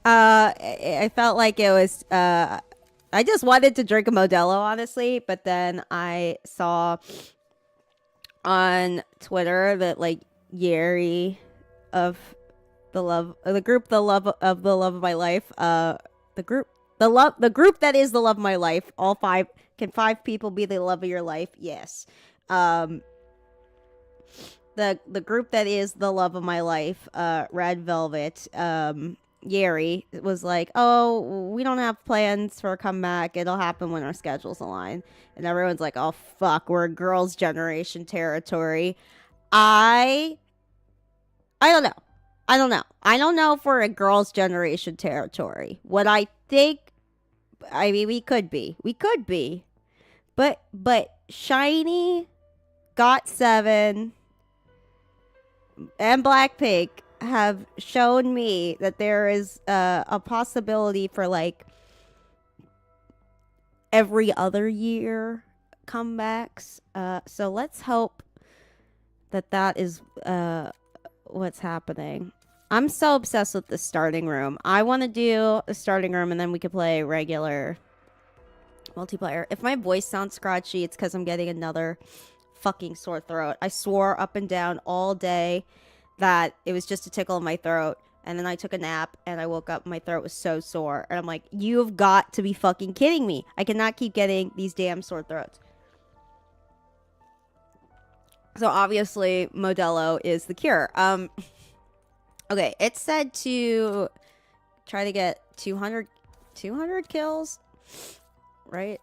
I felt like it was I just wanted to drink a Modelo, honestly, but then I saw on Twitter that like Yeri of the group the love of my life, the group the group that is the love of my life, all five, can five people be the love of your life? Yes. Um the group that is the love of my life, Red Velvet, Yeri was like, "Oh, we don't have plans for a comeback. It'll happen when our schedules align." And everyone's like, "Oh fuck, we're girls' generation territory." I I don't know. I don't know if we're a girls' generation territory. What I think, I mean, we could be. We could be. But Shiny, Got Seven, and Blackpink have shown me that there is a possibility for like every other year comebacks. So let's hope that that is what's happening. I'm so obsessed with the starting room. I want to do a starting room and then we could play regular multiplayer. If my voice sounds scratchy, it's because I'm getting another fucking sore throat. I swore up and down all day that it was just a tickle in my throat. And then I took a nap and I woke up and my throat was so sore. And I'm like, you've got to be fucking kidding me. I cannot keep getting these damn sore throats. So obviously Modelo is the cure. Okay, it said to try to get 200 kills, right?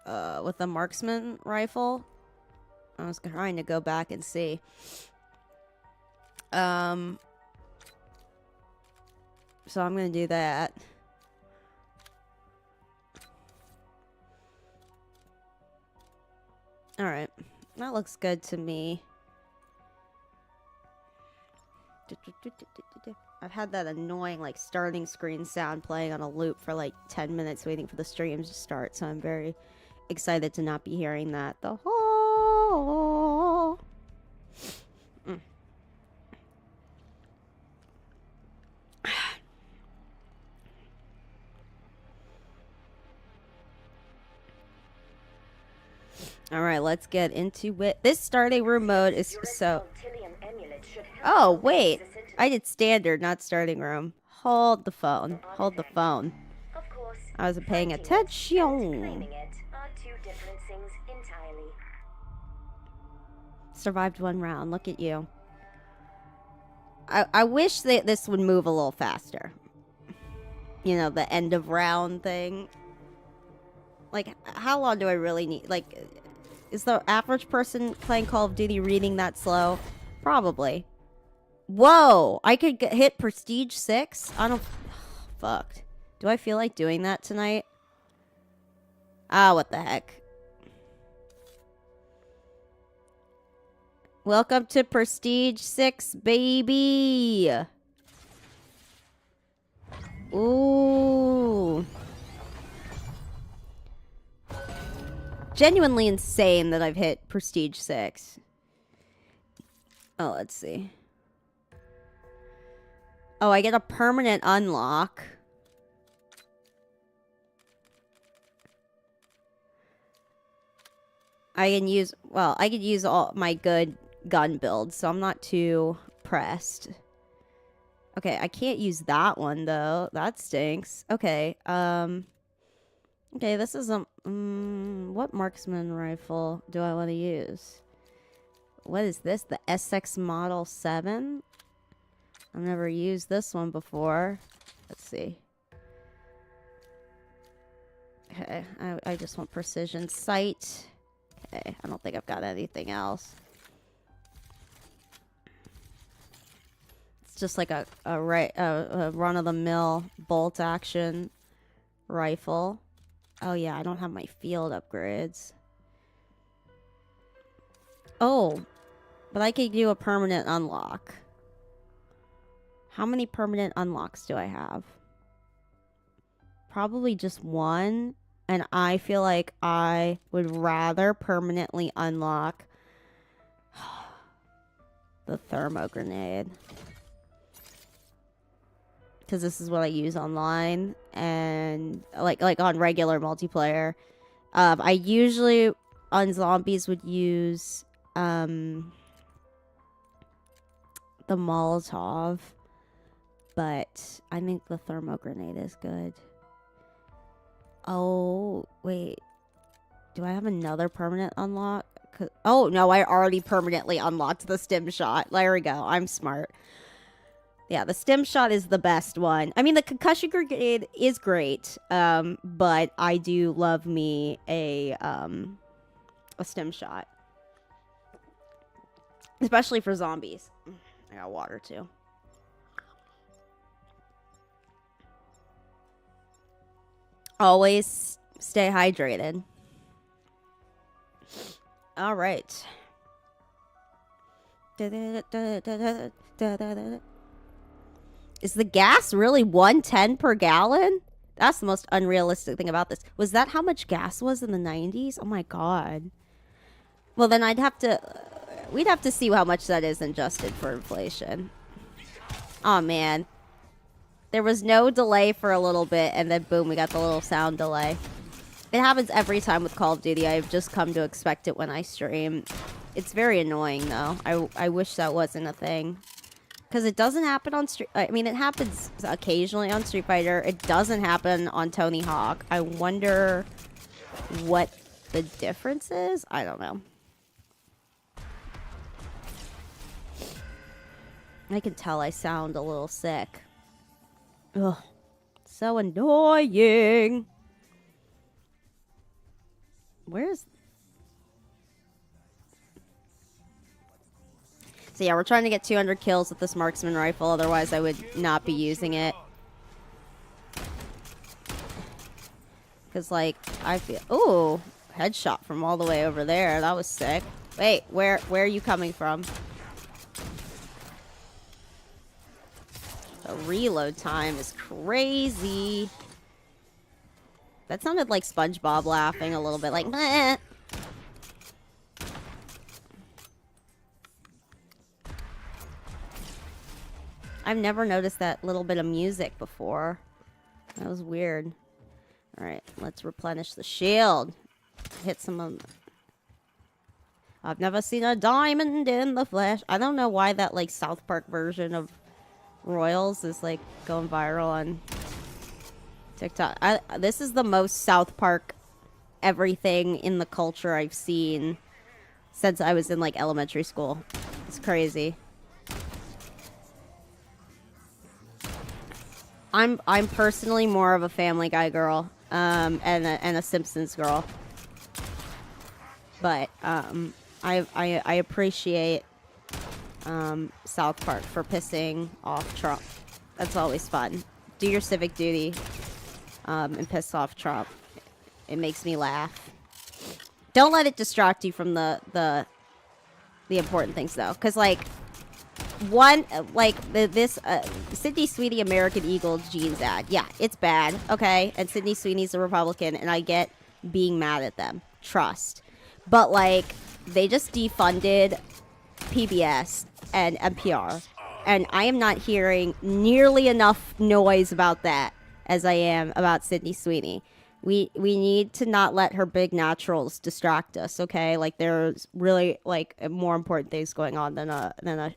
With the marksman rifle. I was trying to go back and see. So I'm gonna do that. All right, that looks good to me. I've had that annoying like starting screen sound playing on a loop for like 10 minutes waiting for the streams to start, so I'm very excited to not be hearing that the whole All right, let's get into it. This starting room mode is so... Oh, wait. I did standard, not starting room. Hold the phone. Hold the phone. I wasn't paying attention. Survived one round. Look at you. I wish that this would move a little faster. You know, the end of round thing. Like, how long do I really need? Like, is the average person playing Call of Duty reading that slow? Probably. Whoa! I could hit Prestige 6? I don't... Fucked. Do I feel like doing that tonight? Ah, what the heck. Welcome to Prestige 6, baby! Ooh. Genuinely insane that I've hit Prestige 6. Oh, let's see. Oh, I get a permanent unlock. I can use... Well, I could use all my good gun builds, so I'm not too pressed. Okay, I can't use that one, though. That stinks. Okay, okay, this is a... what marksman rifle do I want to use? What is this? The SX Model 7? I've never used this one before. Let's see. Okay, I just want precision sight. Okay, I don't think I've got anything else. It's just like a run-of-the-mill bolt-action rifle. Oh yeah, I don't have my field upgrades. Oh, but I could do a permanent unlock. How many permanent unlocks do I have? Probably just one. And I feel like I would rather permanently unlock the thermo grenade. because this is what I use online and like on regular multiplayer. I usually on zombies would use the Molotov, but I think the thermo grenade is good. Oh wait, do I have another permanent unlock? Oh no, I already permanently unlocked the stim shot. There we go. I'm smart. Yeah, the stim shot is the best one. I mean, the concussion grenade is great, but I do love me a stim shot, especially for zombies. I got water too. Always stay hydrated. All right. Is the gas really 110 per gallon? That's the most unrealistic thing about this. Was that how much gas was in the 90s? Oh my god. Well, then we'd have to see how much that is adjusted for inflation. Oh man. There was no delay for a little bit, and then boom, we got the little sound delay. It happens every time with Call of Duty. I've just come to expect it when I stream. It's very annoying, though. I wish that wasn't a thing. Because it doesn't happen on Street... I mean, it happens occasionally on Street Fighter. It doesn't happen on Tony Hawk. I wonder what the difference is? I don't know. I can tell I sound a little sick. Ugh. So annoying. Where's... So yeah, we're trying to get 200 kills with this marksman rifle. Otherwise, I would not be using it. Because, like, I feel... Ooh, headshot from all the way over there. That was sick. Wait, where are you coming from? The reload time is crazy. That sounded like SpongeBob laughing a little bit, like, meh. I've never noticed that little bit of music before. That was weird. Alright, let's replenish the shield. Hit some of... I've never seen a diamond in the flesh. I don't know why that, like, South Park version of Royals is, like, going viral on TikTok. This is the most South Park everything in the culture I've seen since I was in, like, elementary school. It's crazy. I'm personally more of a Family Guy girl, and a Simpsons girl. But I appreciate South Park for pissing off Trump. That's always fun. Do your civic duty, and piss off Trump. It makes me laugh. Don't let it distract you from the important things though, because like. One, like, this Sydney Sweeney American Eagle jeans ad. Yeah, it's bad, okay? And Sydney Sweeney's a Republican, and I get being mad at them. Trust. But, like, they just defunded PBS and NPR. And I am not hearing nearly enough noise about that as I am about Sydney Sweeney. We need to not let her big naturals distract us, okay? Like, there's really, like, more important things going on than a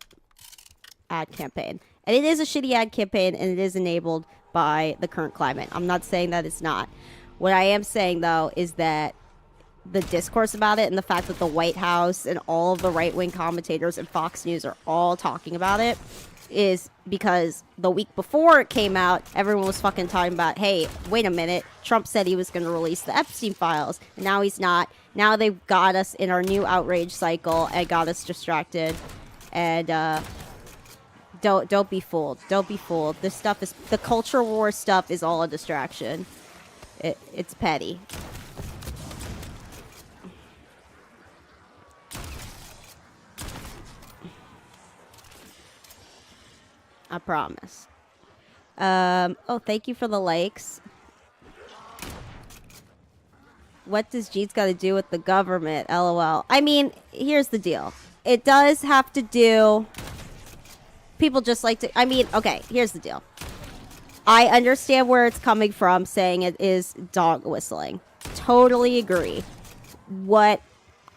ad campaign. And it is a shitty ad campaign, and it is enabled by the current climate. I'm not saying that it's not. What I am saying, though, is that the discourse about it and the fact that the White House and all of the right-wing commentators and Fox News are all talking about it is because the week before it came out, everyone was fucking talking about, hey, wait a minute, Trump said he was going to release the Epstein files, and now he's not. Now they've got us in our new outrage cycle and got us distracted. And, Don't be fooled. Don't be fooled. This stuff is... The culture war stuff is all a distraction. It's petty. I promise. Oh, thank you for the likes. What does Jeets got to do with the government? LOL. I mean, here's the deal. It does have to do... People just like to... I mean, okay, here's the deal. I understand where it's coming from, saying it is dog whistling. Totally agree. What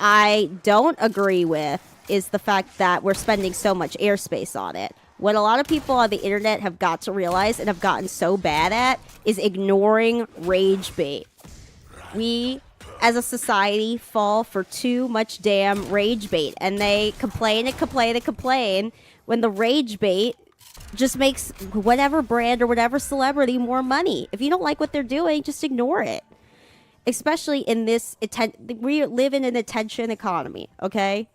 I don't agree with is the fact that we're spending so much airspace on it. What a lot of people on the internet have got to realize and have gotten so bad at is ignoring rage bait. We, as a society, fall for too much damn rage bait, and they complain and complain and complain when the rage bait just makes whatever brand or whatever celebrity more money. If you don't like what they're doing, just ignore it. Especially in this, we live in an attention economy, okay?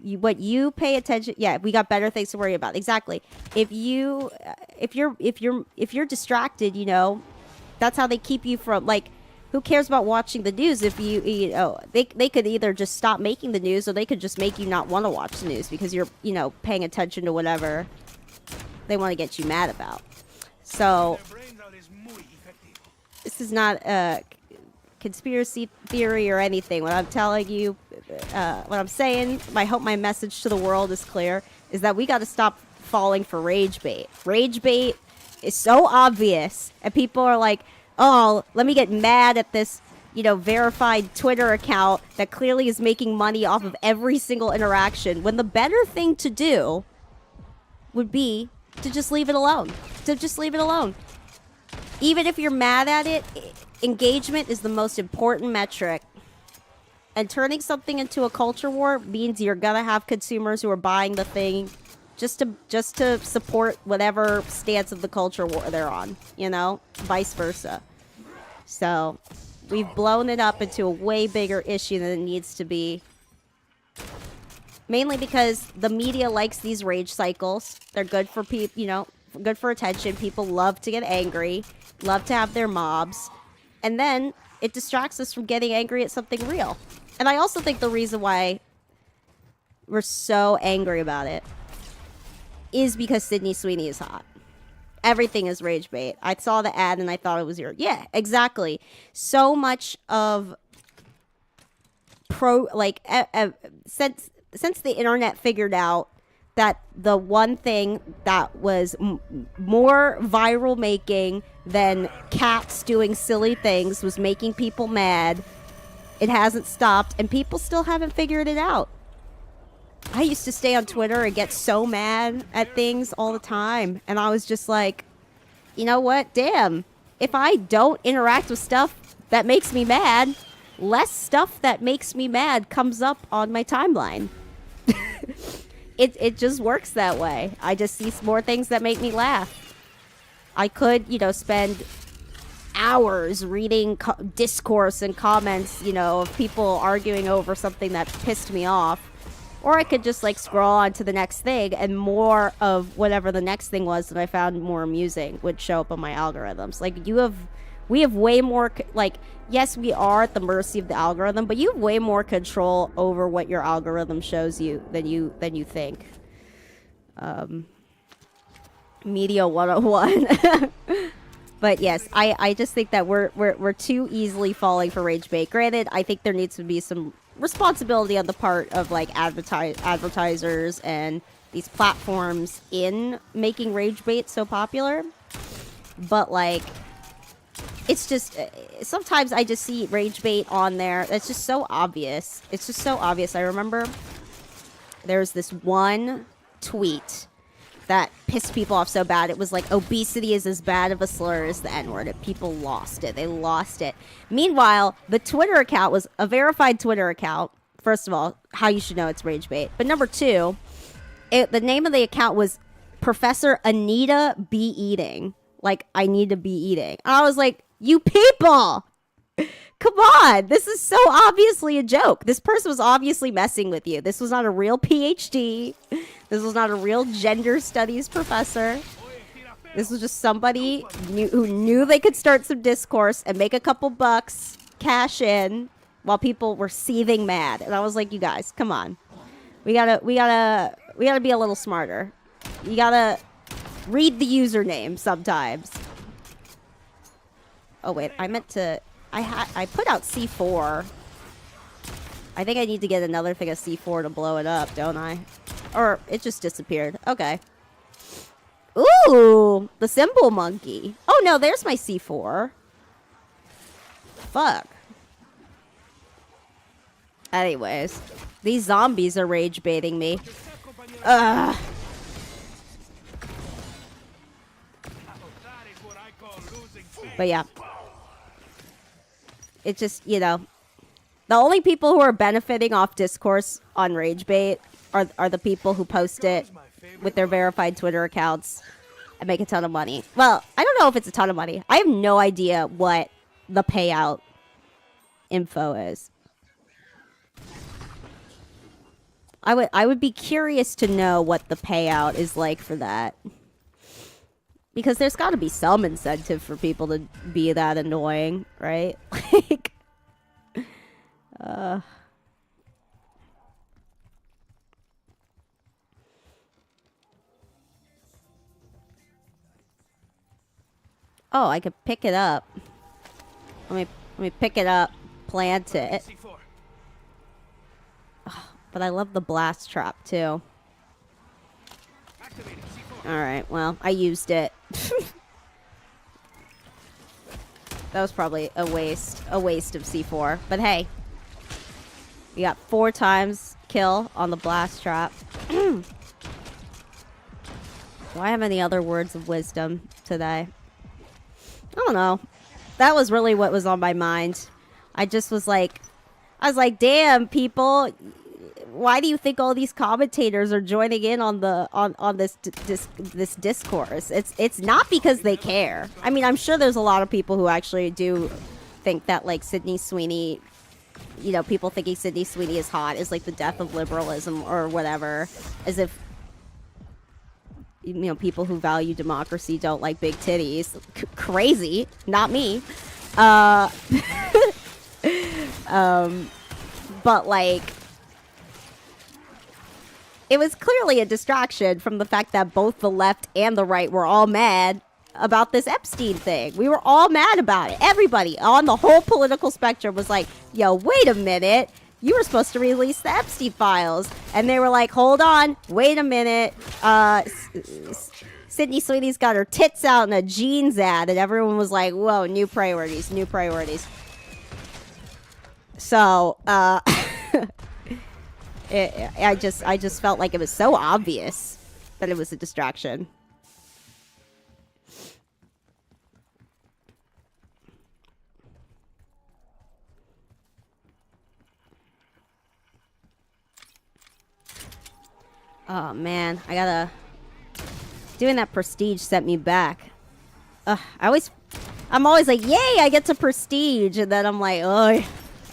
What you pay attention, yeah, we got better things to worry about. Exactly. If you're distracted, you know, that's how they keep you from, like, who cares about watching the news if you know, they could either just stop making the news, or they could just make you not want to watch the news because you're, you know, paying attention to whatever they want to get you mad about. So this is not a conspiracy theory or anything. What I'm telling you, what I'm saying, I hope my message to the world is clear, is that we got to stop falling for rage bait. Rage bait is so obvious, and people are like, oh, let me get mad at this, you know, verified Twitter account that clearly is making money off of every single interaction, when the better thing to do would be to just leave it alone. Even if you're mad at it, engagement is the most important metric. And turning something into a culture war means you're gonna have consumers who are buying the thing just to support whatever stance of the culture war they're on, you know, vice versa. So we've blown it up into a way bigger issue than it needs to be. Mainly because the media likes these rage cycles. They're good for people, you know, good for attention. People love to get angry, love to have their mobs. And then it distracts us from getting angry at something real. And I also think the reason why we're so angry about it is because Sydney Sweeney is hot. Everything is rage bait. I saw the ad and I thought it was your... Yeah, exactly. So much of since the internet figured out that the one thing that was more viral making than cats doing silly things was making people mad, it hasn't stopped, and people still haven't figured it out. I used to stay on Twitter and get so mad at things all the time, and I was just like, you know what? Damn. If I don't interact with stuff that makes me mad, less stuff that makes me mad comes up on my timeline. It just works that way. I just see more things that make me laugh. I could, you know, spend hours reading discourse and comments, you know, of people arguing over something that pissed me off. Or I could just, like, scroll on to the next thing, and more of whatever the next thing was that I found more amusing would show up on my algorithms. Like, we have way more, like, yes, we are at the mercy of the algorithm, but you have way more control over what your algorithm shows you than you think. Media 101. But yes, I just think that we're too easily falling for rage bait. Granted, I think there needs to be some responsibility on the part of, like, advertisers and these platforms in making rage bait so popular. But, like, it's just, sometimes I just see rage bait on there. It's just so obvious. It's just so obvious. I remember there's this one tweet that pissed people off so bad. It was like, obesity is as bad of a slur as the N-word. People lost it. They lost it. Meanwhile, the Twitter account was a verified Twitter account. First of all, how you should know it's rage bait. But number two, the name of the account was Professor Anita Be Eating. Like, I need to be eating. And I was like, you people! Come on! This is so obviously a joke. This person was obviously messing with you. This was not a real PhD. This was not a real gender studies professor. This was just somebody who knew they could start some discourse and make a couple bucks, cash in, while people were seething mad. And I was like, you guys, come on. We gotta be a little smarter. You gotta read the username sometimes. Oh wait, I meant to... I put out C4. I think I need to get another thing of C4 to blow it up, don't I? Or it just disappeared. Okay. Ooh, the symbol monkey. Oh no, there's my C4. Fuck. Anyways, these zombies are rage baiting me. Ugh. But yeah. It just, you know, the only people who are benefiting off discourse on rage bait are the people who post it with their verified Twitter accounts and make a ton of money. Well, I don't know if it's a ton of money. I have no idea what the payout info is. I would be curious to know what the payout is like for that. Because there's got to be some incentive for people to be that annoying, right? Like, oh, I could pick it up. Let me pick it up, plant it. Oh, but I love the blast trap too. Alright, well, I used it. That was probably a waste of C4. But hey, we got 4 times kill on the blast trap. Do I have any other words of wisdom today? I don't know. That was really what was on my mind. I was like, damn, people, why do you think all these commentators are joining in on this discourse? It's not because they care. I mean, I'm sure there's a lot of people who actually do think that, like, Sydney Sweeney, you know, people thinking Sydney Sweeney is hot is like the death of liberalism or whatever, as if, you know, people who value democracy don't like big titties. Crazy. Not me. But, like, it was clearly a distraction from the fact that both the left and the right were all mad about this Epstein thing. We were all mad about it. Everybody on the whole political spectrum was like, yo, wait a minute. You were supposed to release the Epstein files. And they were like, hold on, wait a minute. Sydney Sweeney's got her tits out in a jeans ad. And everyone was like, whoa, new priorities, new priorities. So, I just felt like it was so obvious that it was a distraction. Oh man, doing that prestige sent me back. I'm always like, yay, I get to prestige, and then I'm like, oh,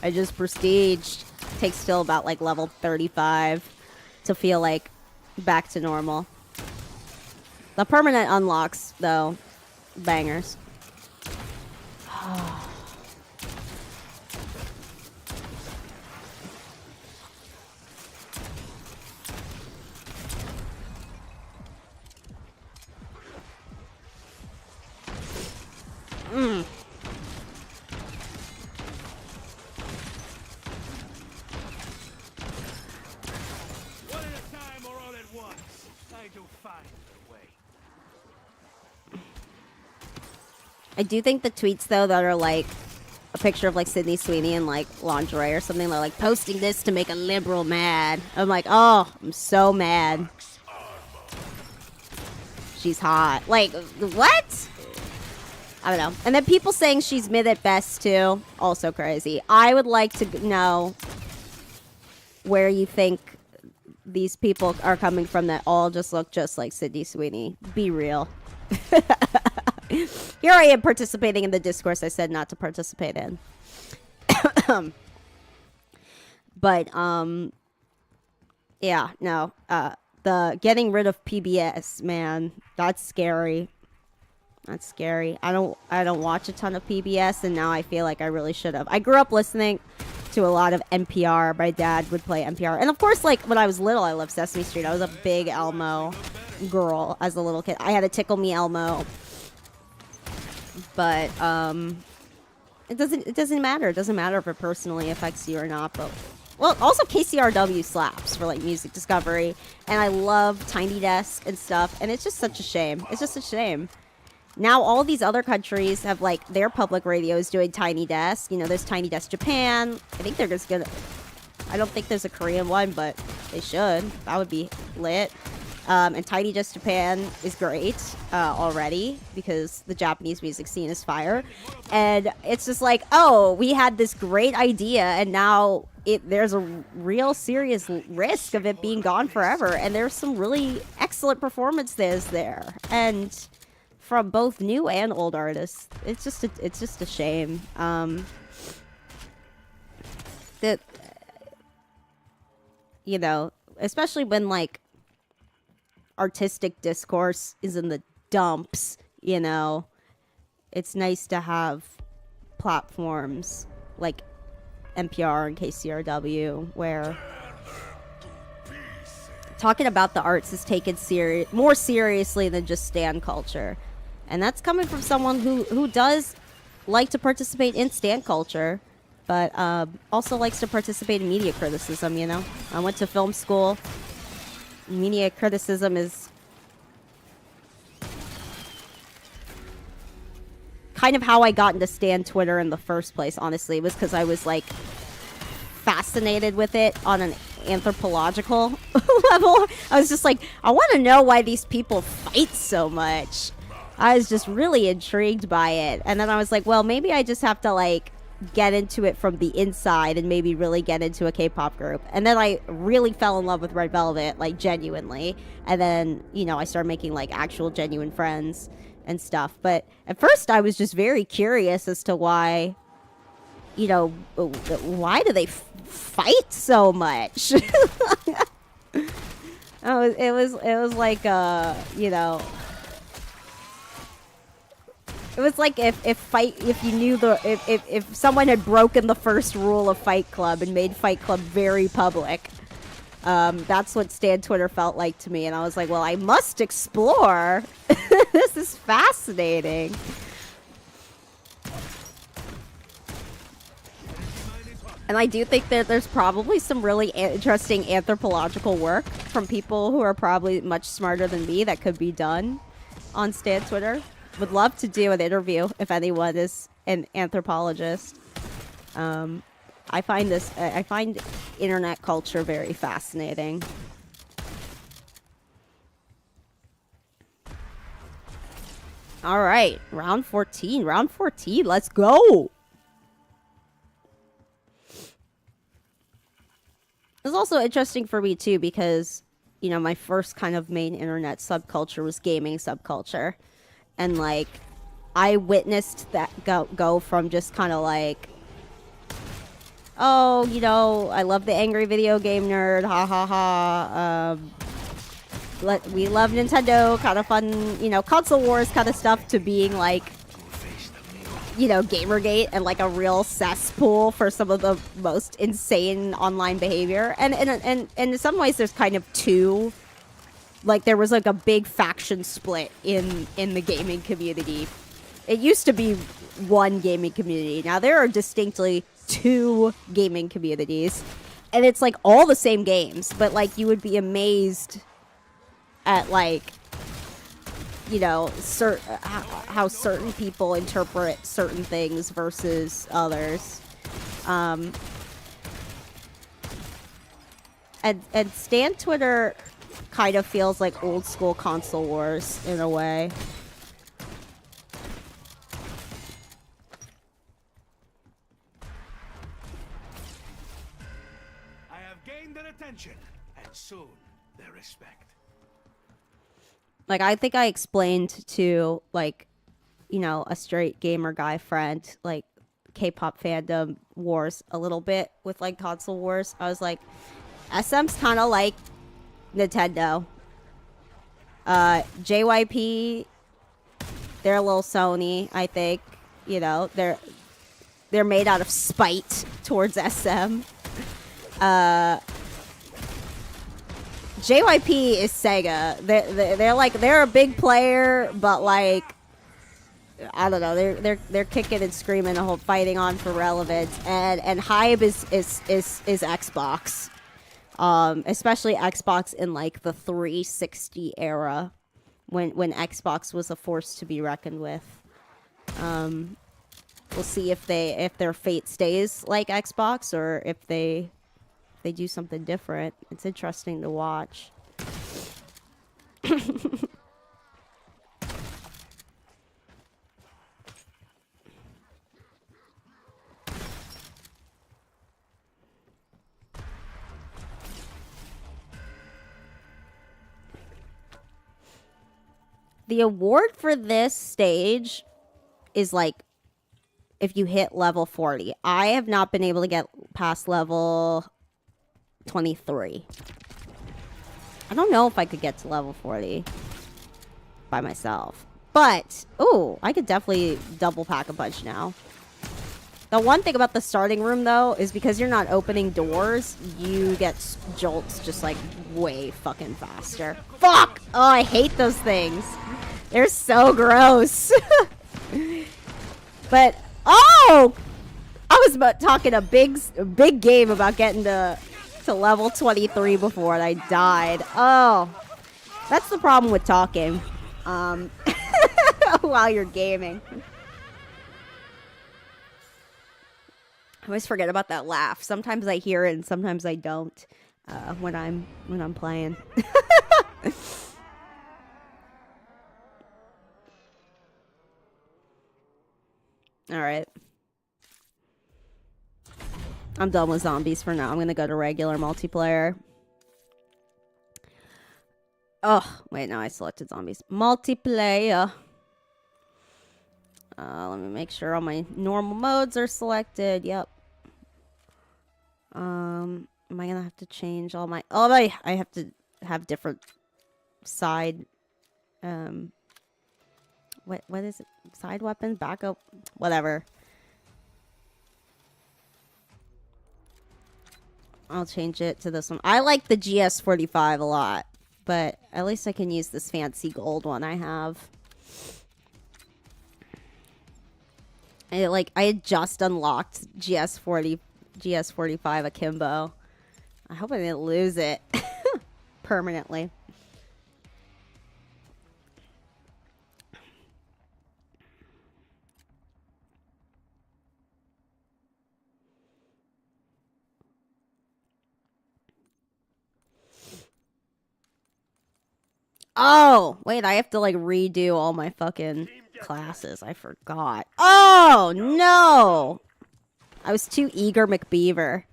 I just prestiged. Takes till about like level 35 to feel like back to normal. The permanent unlocks, though, bangers. I do think the tweets, though, that are like a picture of like Sydney Sweeney in like lingerie or something, they're like posting this to make a liberal mad. I'm like, oh, I'm so mad. She's hot. Like, what? I don't know. And then people saying she's mid at best, too. Also crazy. I would like to know where you think these people are coming from that all just look just like Sydney Sweeney. Be real. Here I am participating in the discourse I said not to participate in. But, yeah, no. The getting rid of PBS, man, that's scary. That's scary. I don't watch a ton of PBS, and now I feel like I really should have. I grew up listening to a lot of NPR. My dad would play NPR. And of course, like, when I was little, I loved Sesame Street. I was a big Elmo girl as a little kid. I had a Tickle Me Elmo. But it doesn't matter. It doesn't matter if it personally affects you or not. But Well, also KCRW slaps for like music discovery, and I love Tiny Desk and stuff, and it's just such a shame. It's just a shame. Now all these other countries have like their public radios doing Tiny Desk. You know, there's Tiny Desk Japan. I think they're just gonna... I don't think there's a Korean one, but they should. That would be lit. And Tiny Desk Japan is great already because the Japanese music scene is fire. And it's just like, oh, we had this great idea, and now there's a real serious risk of it being gone forever. And there's some really excellent performances there, and from both new and old artists. It's just a shame that, you know, especially when like artistic discourse is in the dumps, you know, it's nice to have platforms like NPR and KCRW where talking about the arts is taken more seriously than just stan culture. And that's coming from someone who does like to participate in stan culture, but also likes to participate in media criticism, you know? I went to film school. Media criticism is kind of how I got into stan Twitter in the first place, honestly. It was because I was, like, fascinated with it on an anthropological level. I was just like, I want to know why these people fight so much. I was just really intrigued by it. And then I was like, well, maybe I just have to, like, get into it from the inside and maybe really get into a K-pop group. And then I really fell in love with Red Velvet, like, genuinely. And then, you know, I started making, like, actual genuine friends and stuff. But at first I was just very curious as to why, you know, why do they fight so much? Oh, it was like, you know... It was like if you knew if someone had broken the first rule of Fight Club and made Fight Club very public. That's what Stan Twitter felt like to me, and I was like, well, I must explore. This is fascinating. And I do think that there's probably some really interesting anthropological work from people who are probably much smarter than me that could be done on Stan Twitter. Would love to do an interview if anyone is an anthropologist. I find internet culture very fascinating. All right, round 14. Round 14. Let's go. It's also interesting for me too because, you know, my first kind of main internet subculture was gaming subculture. And, like, I witnessed that go from just kind of like, oh, you know, I love the angry video game nerd, ha ha ha. We love Nintendo, kind of fun, you know, console wars kind of stuff, to being like, you know, Gamergate and like a real cesspool for some of the most insane online behavior. And in some ways, there's kind of two. Like, there was, like, a big faction split in the gaming community. It used to be one gaming community. Now, there are distinctly two gaming communities. And it's, like, all the same games. But, like, you would be amazed at, like, you know, how certain people interpret certain things versus others. And Stan Twitter kind of feels like old school console wars in a way. I have gained their attention, and soon their respect. Like, I think I explained to, like, you know, a straight gamer guy friend, like, K-pop fandom wars a little bit with, like, console wars. I was like, SM's kind of like Nintendo. JYP, they're a little Sony, I think. You know, they're made out of spite towards SM. JYP is Sega. They're like, they're a big player, but like I don't know. They're kicking and screaming, the whole fighting on for relevance, and hype is Xbox, especially Xbox in like the 360 era, when Xbox was a force to be reckoned with. We'll see if their fate stays like Xbox or if they do something different. It's interesting to watch. The award for this stage is like if you hit level 40. I have not been able to get past level 23. I don't know if I could get to level 40 by myself. But, ooh, I could definitely double pack a punch now. The one thing about the starting room, though, is because you're not opening doors, you get jolts just, like, way fucking faster. Fuck! Oh, I hate those things. They're so gross. But, oh! I was talking a big game about getting to level 23 before and I died. Oh. That's the problem with talking. While you're gaming. I always forget about that laugh. Sometimes I hear it and sometimes I don't when I'm playing. All right. I'm done with zombies for now. I'm going to go to regular multiplayer. Oh, wait, no, I selected zombies. Multiplayer. Let me make sure all my normal modes are selected. Yep. Am I gonna have to change all my... Oh, I have to have different side... What is it? Side weapon? Backup? Whatever. I'll change it to this one. I like the GS45 a lot, but at least I can use this fancy gold one I have. I had just unlocked GS45 Akimbo. I hope I didn't lose it permanently. Oh, wait, I have to like redo all my fucking classes. I forgot. Oh, no. I was too eager, McBeaver.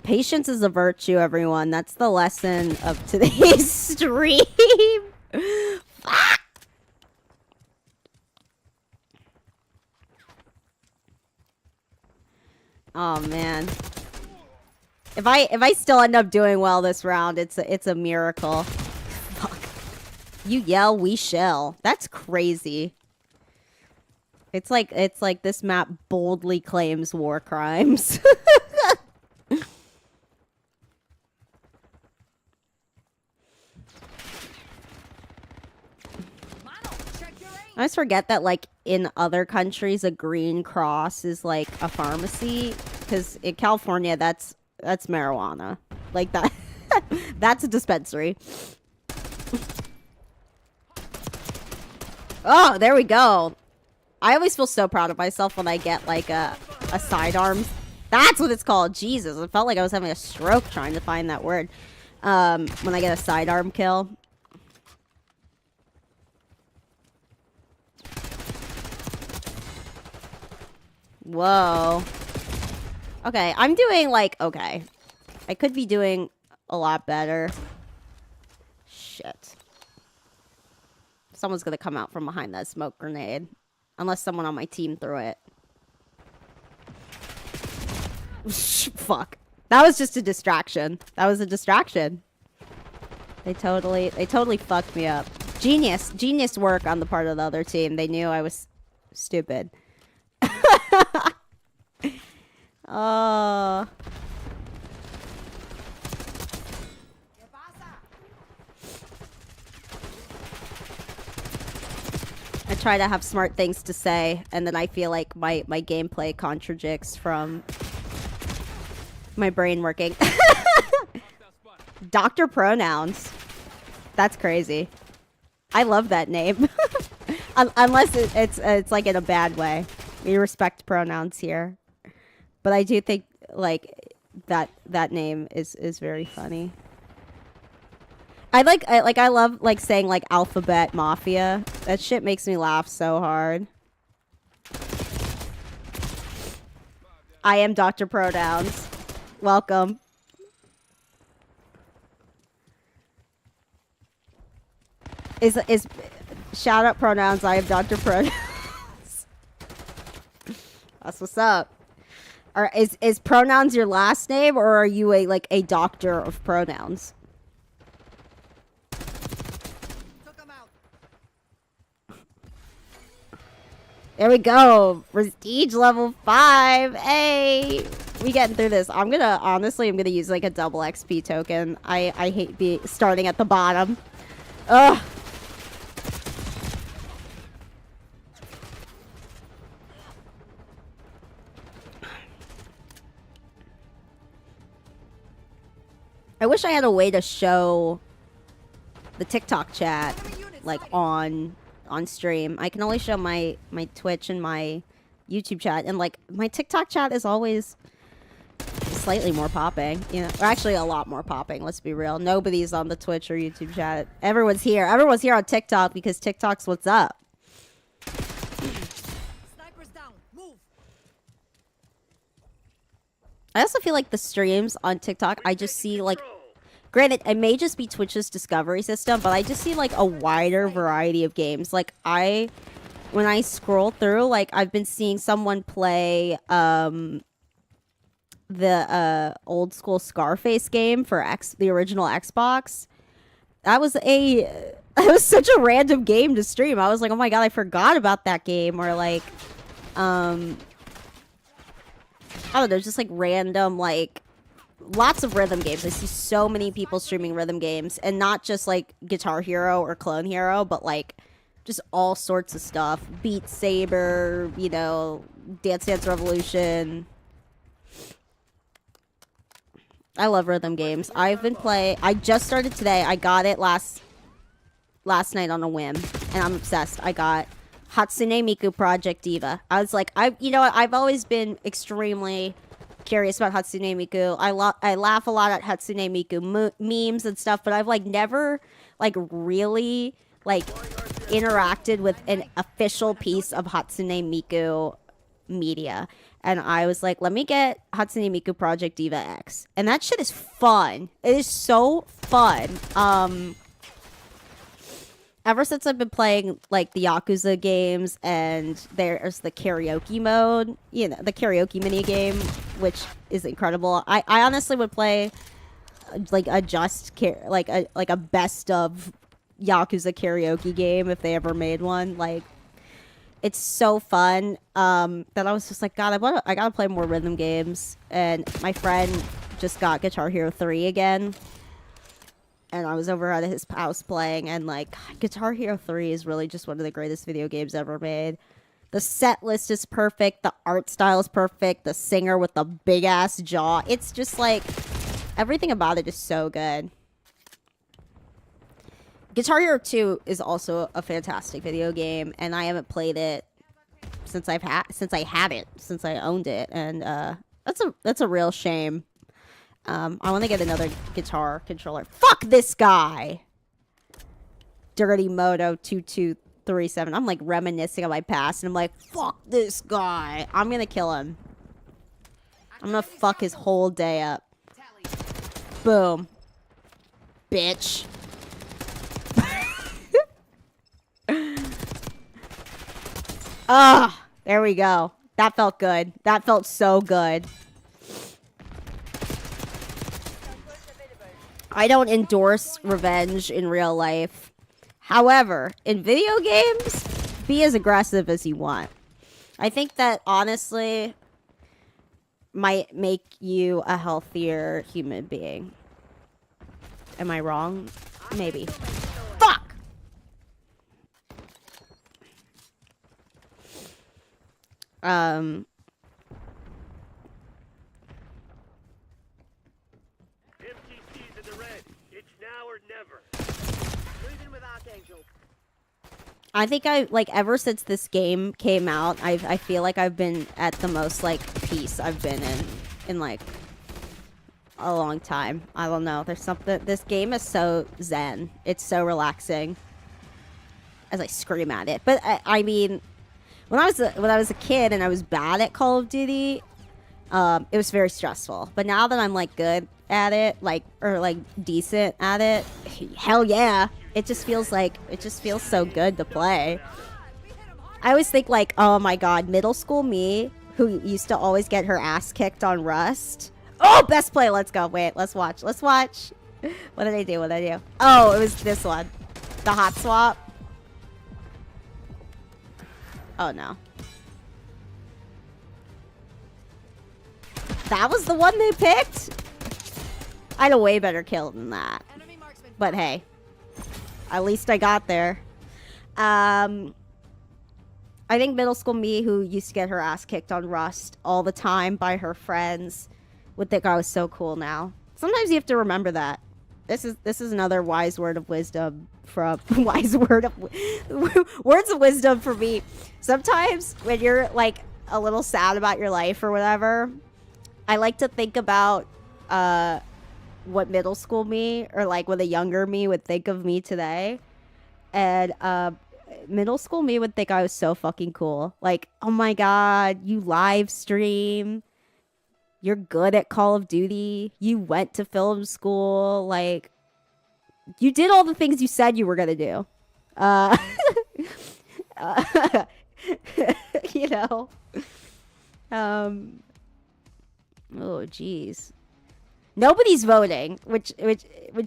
Patience is a virtue, everyone. That's the lesson of today's stream. Fuck. Oh, man. If I still end up doing well this round, it's a miracle. Fuck. You yell, we shall. That's crazy. It's like this map boldly claims war crimes. I always forget that, like, in other countries, a green cross is like a pharmacy. Because in California, that's marijuana. Like that. That's a dispensary. Oh, there we go. I always feel so proud of myself when I get like a sidearm. That's what it's called. Jesus, it felt like I was having a stroke trying to find that word. When I get a sidearm kill. Whoa. Okay, I'm doing like, okay. I could be doing a lot better. Shit. Someone's gonna come out from behind that smoke grenade. Unless someone on my team threw it. Fuck. That was just a distraction. That was a distraction. They totally fucked me up. Genius work on the part of the other team. They knew I was stupid. Oh. I try to have smart things to say, and then I feel like my gameplay contradicts from my brain working. Doctor Pronouns. That's crazy. I love that name. Unless it's like in a bad way. We respect pronouns here. But I do think like that name is very funny. I love like saying like Alphabet Mafia. That shit makes me laugh so hard. I am Dr. Pronouns. Welcome. Is shout out pronouns. I am Dr. Pronouns. That's what's up. Or is pronouns your last name, or are you a doctor of pronouns? There we go. Prestige level 5. Hey, we getting through this. I'm gonna use like a double XP token. I hate starting at the bottom. Ugh. I wish I had a way to show the TikTok chat like on stream. I can only show my Twitch and my YouTube chat, and like my TikTok chat is always slightly more popping, you know, or actually a lot more popping. Let's be real. Nobody's on the Twitch or YouTube chat. Everyone's here. Everyone's here on TikTok because TikTok's what's up. Snipers down. Move. I also feel like the streams on TikTok, I just see like, granted, it may just be Twitch's discovery system, but I just see like a wider variety of games. Like when I scroll through, like I've been seeing someone play the old school Scarface game for the original Xbox. That was such a random game to stream. I was like, oh my god, I forgot about that game. Or like, I don't know, just like random, like lots of rhythm games. I see so many people streaming rhythm games, and not just like Guitar Hero or Clone Hero, but like just all sorts of stuff. Beat Saber, you know, Dance Dance Revolution. I love rhythm games. I've been playing. I just started today. I got it last night on a whim, and I'm obsessed. I got Hatsune Miku Project Diva. I was like, you know what? I've always been extremely curious about Hatsune Miku. I laugh a lot at Hatsune Miku memes and stuff, but I've like never like really like interacted with an official piece of Hatsune Miku media. And I was like, let me get Hatsune Miku Project Diva X. And that shit is fun. It is so fun. Ever since I've been playing like the Yakuza games, and there's the karaoke mode, you know, the karaoke mini game, which is incredible. I honestly would play like a a best of Yakuza karaoke game if they ever made one. Like, it's so fun that I was just like, God, I gotta play more rhythm games. And my friend just got Guitar Hero 3 again. And I was over at his house playing, and like, Guitar Hero 3 is really just one of the greatest video games ever made. The set list is perfect. The art style is perfect. The singer with the big ass jaw. It's just like, everything about it is so good. Guitar Hero 2 is also a fantastic video game, and I haven't played it since I owned it, and that's a real shame. I want to get another guitar controller. Fuck this guy! Dirty Moto 2237. I'm like reminiscing on my past, and I'm like, fuck this guy. I'm gonna kill him. I'm gonna fuck his whole day up. Boom. Bitch. Ah, there we go. That felt good. That felt so good. I don't endorse revenge in real life. However, in video games, be as aggressive as you want. I think that honestly might make you a healthier human being. Am I wrong? Maybe. Fuck! Um, MTC's in the red. It's now or never. Moving with Archangel. I think I like ever since this game came out, I feel like I've been at the most like peace I've been in like a long time. I don't know. There's something. This game is so zen. It's so relaxing. As I scream at it, but I mean, when I was a kid and I was bad at Call of Duty, it was very stressful. But now that I'm like good at it, like or like decent at it, hell yeah, it just feels so good to play. I always think like, oh my god, middle school me who used to always get her ass kicked on Rust. Oh, best play. Let's go. Wait, let's watch. Let's watch. What did I do? What did I do? Oh, it was this one, the hot swap. Oh no. That was the one they picked? I had a way better kill than that. But hey, at least I got there. I think middle school me, who used to get her ass kicked on Rust all the time by her friends, would think I was so cool now. Sometimes you have to remember that. This is another wise word of wisdom from words of wisdom for me. Sometimes when you're like a little sad about your life or whatever, I like to think about what middle school me or like what a younger me would think of me today. And middle school me would think I was so fucking cool. Like, oh my god, you live stream. You're good at Call of Duty. You went to film school. Like, you did all the things you said you were gonna do. You know. Oh, jeez. Nobody's voting, which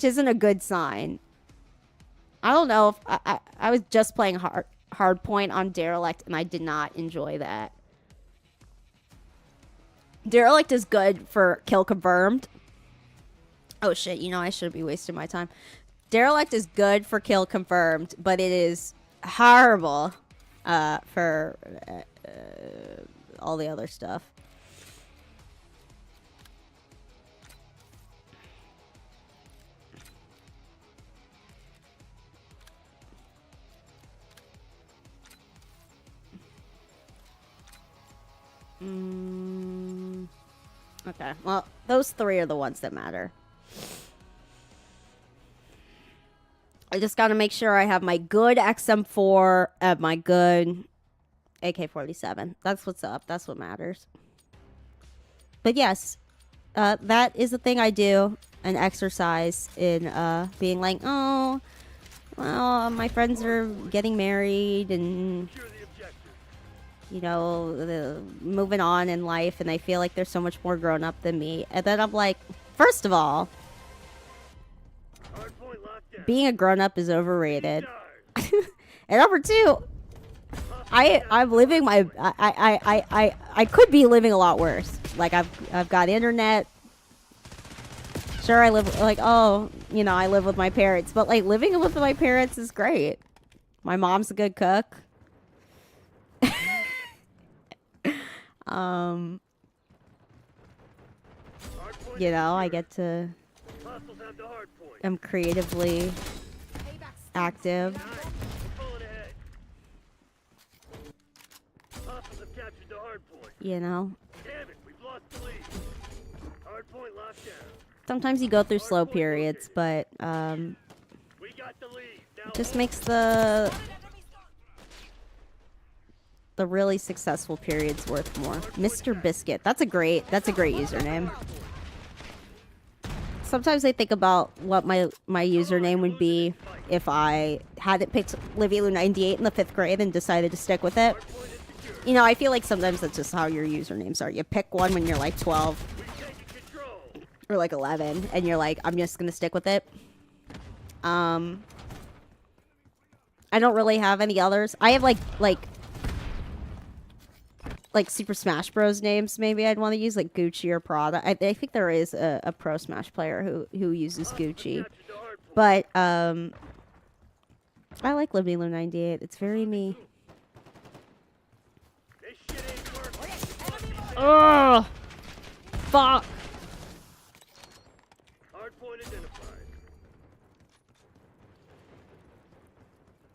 isn't a good sign. I don't know if I was just playing Hardpoint on Derelict, and I did not enjoy that. Derelict is good for kill confirmed. Oh shit, you know I shouldn't be wasting my time. Derelict is good for kill confirmed, but it is horrible for all the other stuff. Okay, well, those three are the ones that matter. I just gotta make sure I have my good XM4 and my good AK-47. That's what's up. That's what matters. But yes, that is the thing I do, an exercise in being like, oh, well, my friends are getting married and, you know, moving on in life, and I feel like they're so much more grown up than me. And then I'm like, first of all, being a grown up is overrated. And number two, I'm living my I could be living a lot worse. Like I've got internet. Sure, I live like, oh, you know, I live with my parents, but like living with my parents is great. My mom's a good cook. You know, I get to, I'm creatively active. You know, sometimes you go through slow periods, but it just makes the really successful periods worth more. Mr. Biscuit, that's a great username. Sometimes I think about what my username would be if I hadn't picked LivyLou98 in the 5th grade and decided to stick with it. You know, I feel like sometimes that's just how your usernames are. You pick one when you're like 12 or like 11 and you're like, I'm just gonna stick with it. I don't really have any others. I have like Super Smash Bros names maybe I'd want to use, like Gucci or Prada. I think there is a Pro Smash player who uses Gucci. But I like LivyLou98. It's very me. Ugh! Fuck! Hardpoint identified.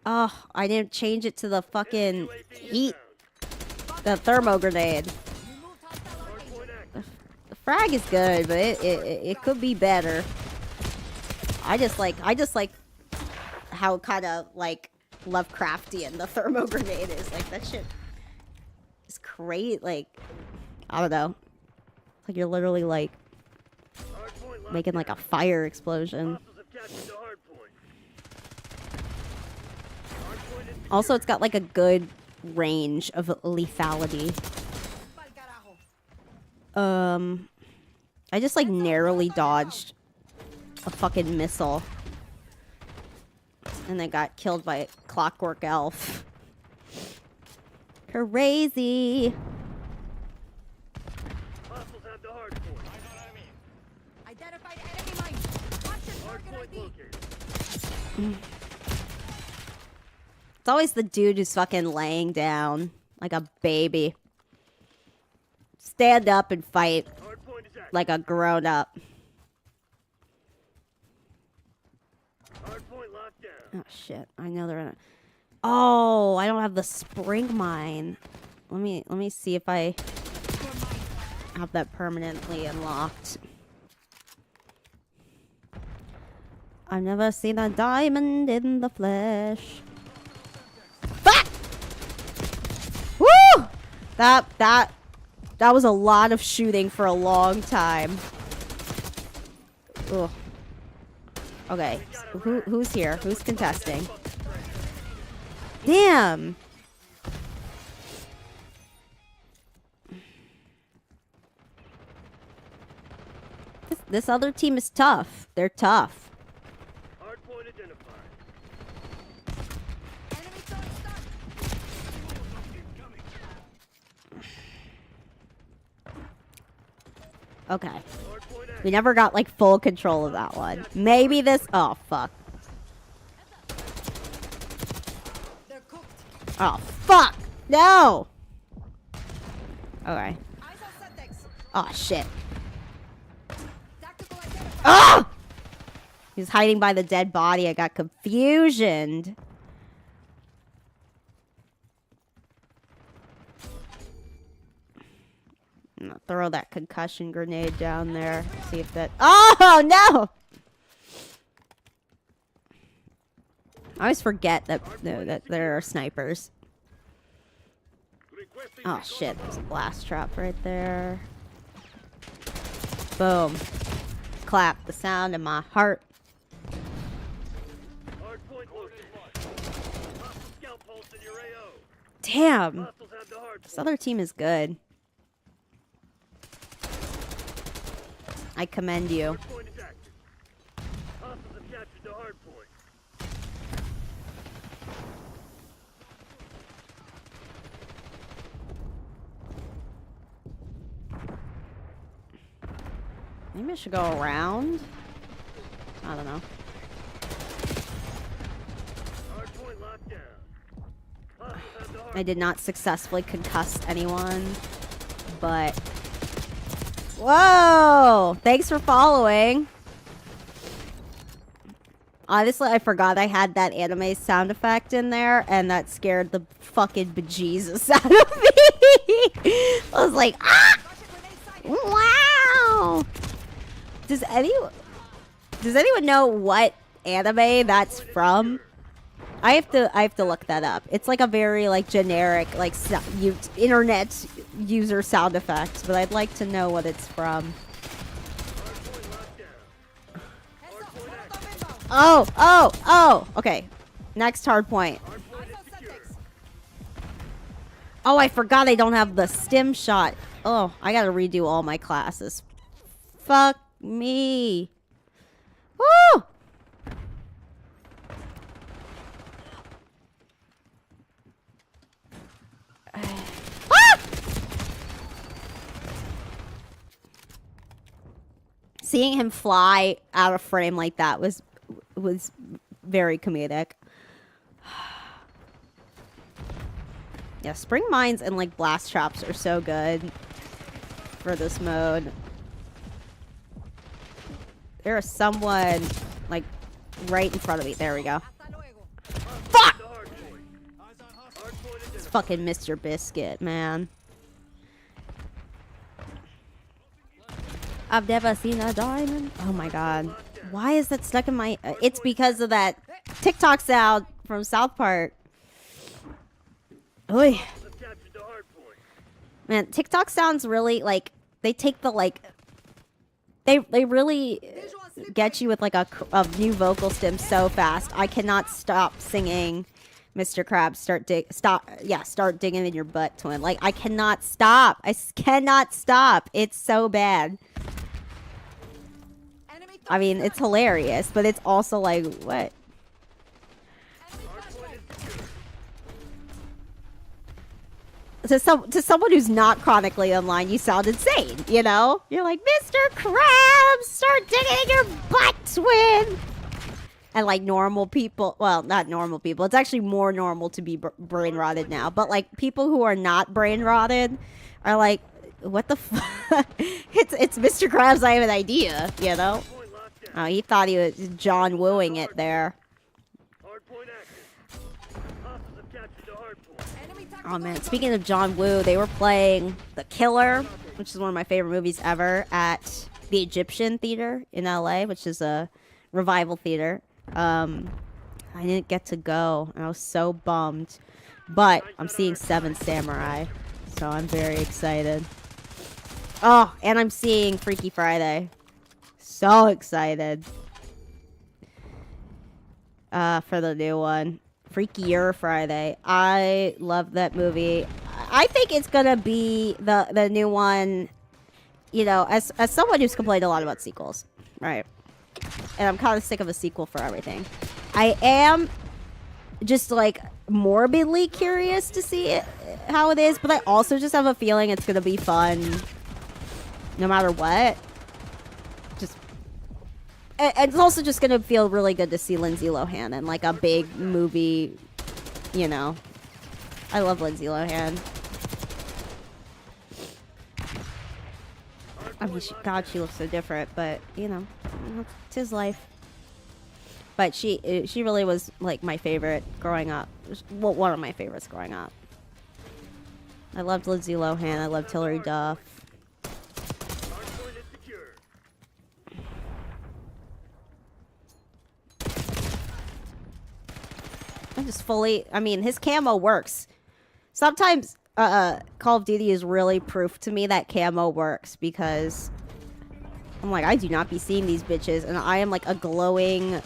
Oh, I didn't change it to the fucking UAV heat. inbound. The thermo grenade. Hardpoint active. The frag is good, but it could be better. I just like how kind of like Lovecraftian the thermo grenade is. Like that shit is great. Like I don't know. Like you're literally like Hardpoint locked making like a down. fire explosion. Hostiles have captured the hardpoint. Hardpoint is Also, it's got like a good range of lethality. I just like narrowly dodged a fucking missile. And then got killed by a clockwork elf. Crazy. Hostiles have the hardpoint. Identified enemy mine. Watch your target Hardpoint ID. located. It's always the dude who's fucking laying down like a baby. Stand up and fight Hardpoint is active. like a grown up. Hardpoint locked down. Oh shit! I know they're gonna. Oh, I don't have the spring mine. Let me see if I have that permanently unlocked. I've never seen a diamond in the flesh. Fuck! Woo! That was a lot of shooting for a long time. Ugh. Okay, so who's here? Who's contesting? Damn! This other team is tough. They're tough. Hardpoint identified. Enemy zone start. Okay. Hardpoint active. We never got like full control of that one. Maybe this. Oh, fuck. They're cooked. Oh, fuck! No! Okay. Eyes on Semtex. Oh, shit. Tactical identified. Ah! He's hiding by the dead body. I got confusioned. I'm gonna throw that concussion grenade down there. See if that. Oh, no! I always forget that that there are snipers. Requesting Oh recon shit, above. there's a blast trap right there. Boom. Clap the sound in my heart. Hardpoint located. Hostile scout pulse in your AO. Damn. Hostiles have the hardpoint. This other team is good. I commend you. Hardpoint is active. Hostiles have captured the hardpoint. Maybe I should go around. I don't know. Hardpoint locked down. Hostiles have the hardpoint. I did not successfully concuss anyone, but... Whoa! Thanks for following. Honestly, I forgot I had that anime sound effect in there, and that scared the fucking bejesus out of me. I was like, ah! Wow! Does anyone know what anime that's from? I have to look that up. It's like a very like generic like internet user sound effect, but I'd like to know what it's from. Hardpoint locked down. Hardpoint active. Oh. Okay. Next hard point. Hardpoint is secure. Oh, I forgot I don't have the stim shot. Oh, I gotta redo all my classes. Fuck me. Woo! Ah! Seeing him fly out of frame like that was very comedic. Yeah, spring mines and like blast traps are so good. for this mode. There is someone, like, right in front of me. There we go. Hasta luego. Fuck! The hard point. Hard point It's identified. fucking Mr. Biscuit, man. I've never seen a diamond. Oh my god. Why is that stuck in my... it's because of that TikTok sound from South Park. Oy. Have captured the hard point. Man, TikTok sounds really, like... They take the, like... They really get you with, like, a new vocal stem so fast. I cannot stop singing Mr. Krabs. Start digging in your butt, twin. Like, I cannot stop. Cannot stop. It's so bad. Enemy I mean, it's hilarious, but it's also like, what? To someone who's not chronically online, you sound insane, you know? You're like, Mr. Krabs, start digging your butt, twin! And like normal people, well, not normal people, it's actually more normal to be brain rotted now, but like people who are not brain rotted are like, what the fuck? It's Mr. Krabs, I have an idea, you know? Point locked down. Oh, he thought he was John Wooing it there. Hard point active. Hostiles have captured the hard point. Enemy Oh man, speaking of John Woo, they were playing The Killer, which is one of my favorite movies ever, at the Egyptian Theater in LA, which is a revival theater. I didn't get to go, and I was so bummed. But I'm seeing Seven Samurai, so I'm very excited. Oh, and I'm seeing Freaky Friday. So excited. For the new one. Freakier Friday. I love that movie. I think it's gonna be the new one, you know, as someone who's complained a lot about sequels, right? And I'm kind of sick of a sequel for everything. I am just like morbidly curious to see it, how it is, but I also just have a feeling it's gonna be fun no matter what. Just and it's also just gonna feel really good to see Lindsay Lohan in like a big movie, you know. I love Lindsay Lohan. I mean, God, she looks so different, but you know, it's his life. But she really was like my favorite growing up. Well, one of my favorites growing up. I loved Lindsay Lohan. I loved Hilary Duff. Hard point is secure. I just fully. I mean, his camo works. Sometimes Call of Duty is really proof to me that camo works because I'm like, I do not be seeing these bitches, and I am like a glowing.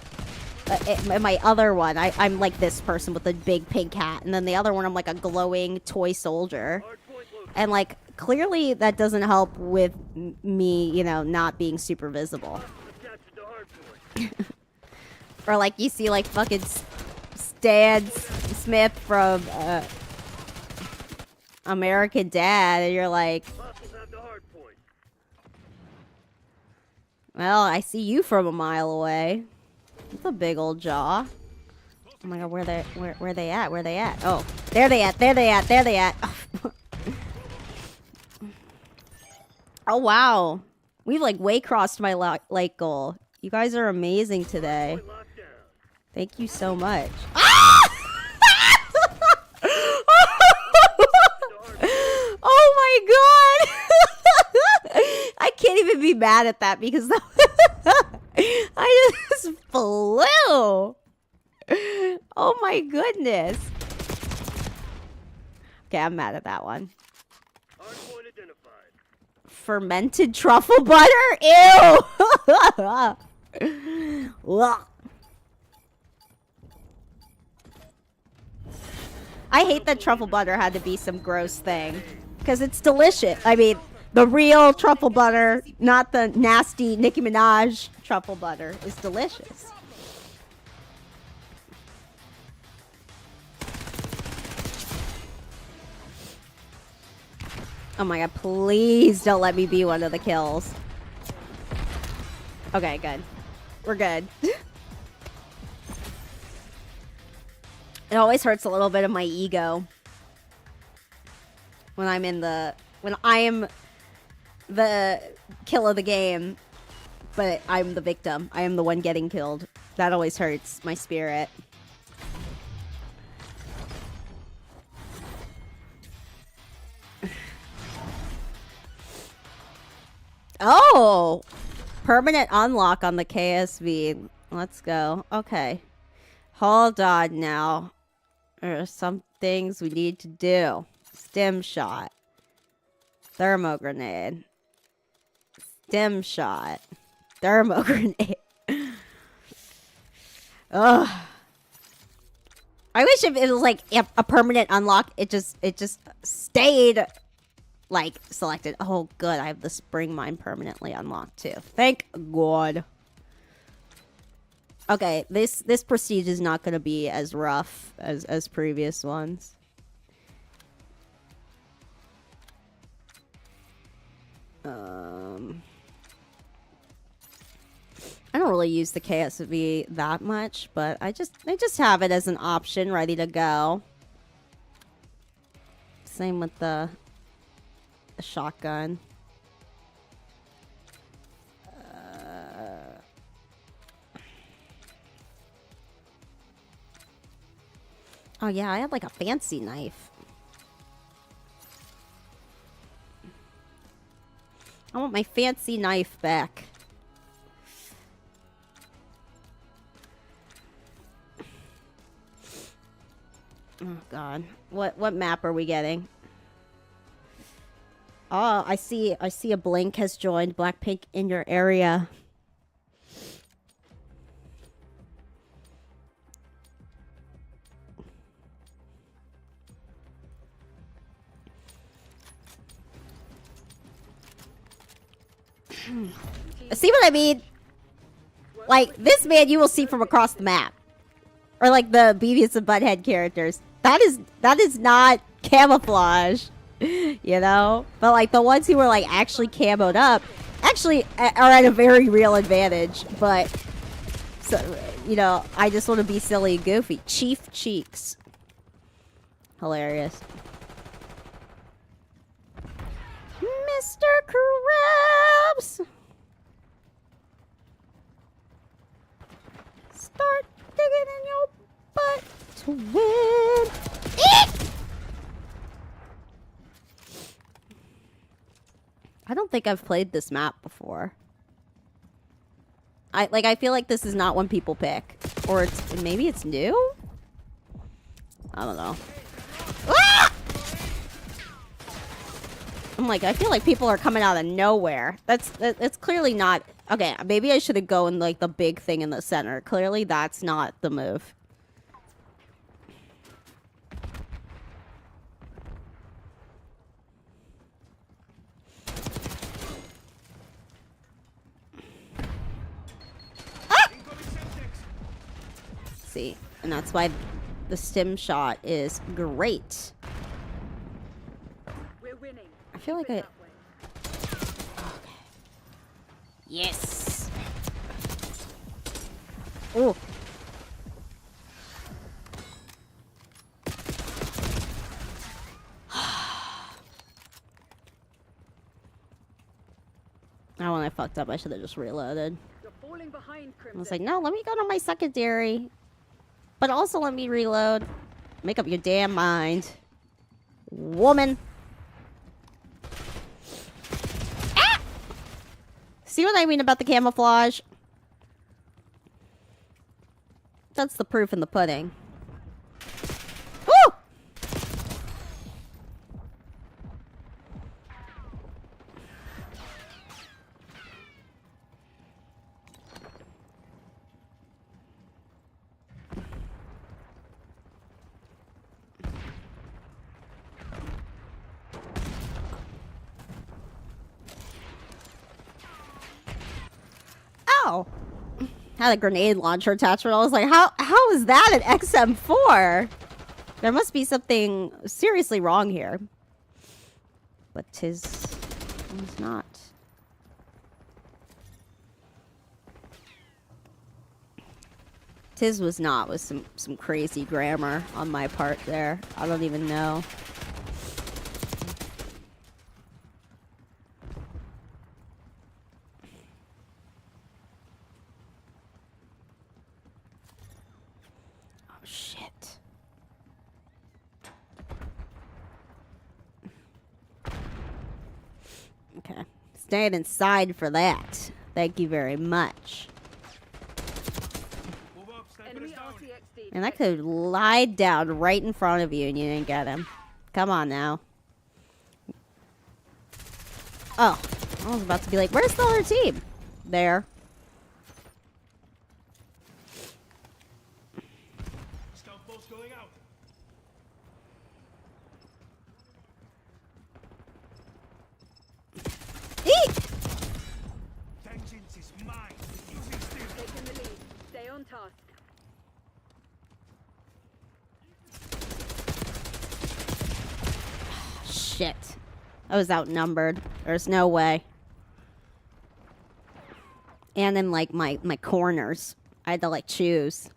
My other one, I'm like this person with a big pink hat, and then the other one, I'm like a glowing toy soldier, Hard point located. and like clearly that doesn't help with me, you know, not being super visible. Have captured the hard point. Or like you see like fucking Stan Smith from American Dad, and you're like, Hostiles have the hard point. well, I see you from a mile away. That's a big old jaw. Oh my god, where they at? Where they at? Oh, there they at. Oh wow. We've like way crossed my like goal. You guys are amazing today. Point locked down. Thank you so much. Ah! Oh my god! I can't even be mad at that because I just flew. Oh my goodness. Okay, I'm mad at that one. Hard point identified. Fermented truffle butter? Ew! Ugh. I hate that truffle butter had to be some gross thing. Because it's delicious. I mean, the real truffle butter, not the nasty Nicki Minaj truffle butter, is delicious. Oh my god, please don't let me be one of the kills. Okay, good. We're good. It always hurts a little bit of my ego when I'm in the... when I am the kill of the game, but I'm the victim. I am the one getting killed. That always hurts my spirit. Oh! Permanent unlock on the KSV. Let's go. Okay. Hold on now. There are some things we need to do. Stim shot. Thermo grenade. Stim shot. Thermo grenade. Ugh. I wish if it was like a permanent unlock, it just stayed like selected. Oh good, I have the spring mine permanently unlocked too. Thank God. Okay, this prestige is not gonna be as rough as previous ones. I don't really use the KSV that much, but I just have it as an option ready to go. Same with the shotgun. Oh yeah, I had like a fancy knife. I want my fancy knife back. Oh god. What map are we getting? Oh, I see a Blink has joined Blackpink in your area. See what I mean? Like, this man you will see from across the map. Or like the Beavis and Butthead characters. That is not camouflage. You know? But like the ones who were like actually camoed up actually are at a very real advantage. But, so, you know, I just want to be silly and goofy. Chief Cheeks. Hilarious. Mr. Krabs! Start digging in your butt to win. Eek! I don't think I've played this map before. I feel like this is not one people pick. Or maybe it's new? I don't know. Ah! I'm like, I feel like people are coming out of nowhere. That's clearly not... Okay, maybe I should have gone like the big thing in the center. Clearly that's not the move. Ah! See, and that's why the stim shot is great. We're winning. I feel like I... Yes. Oh. Oh, when I fucked up, I should have just reloaded. You're falling behind, I Crimson. was like, no, let me go to my secondary. But also let me reload. Make up your damn mind. Woman. See what I mean about the camouflage? That's the proof in the pudding. Woo! Ow! Had a grenade launcher attachment. I was like, how is that an XM4? There must be something seriously wrong here. But tis not. Tis was not with some crazy grammar on my part there. I don't even know. Okay. Staying inside for that. Thank you very much. Move up, sniper Enemy is down. RCXD. And I could have lied down right in front of you and you didn't get him. Come on now. Oh. I was about to be like, where's the other team? There. Scout bolts going out. Eek! Vengeance is mine. Using steel. Taking the lead. Stay on task. Shit. I was outnumbered. There's no way. And then, like, my corners. I had to, like, choose.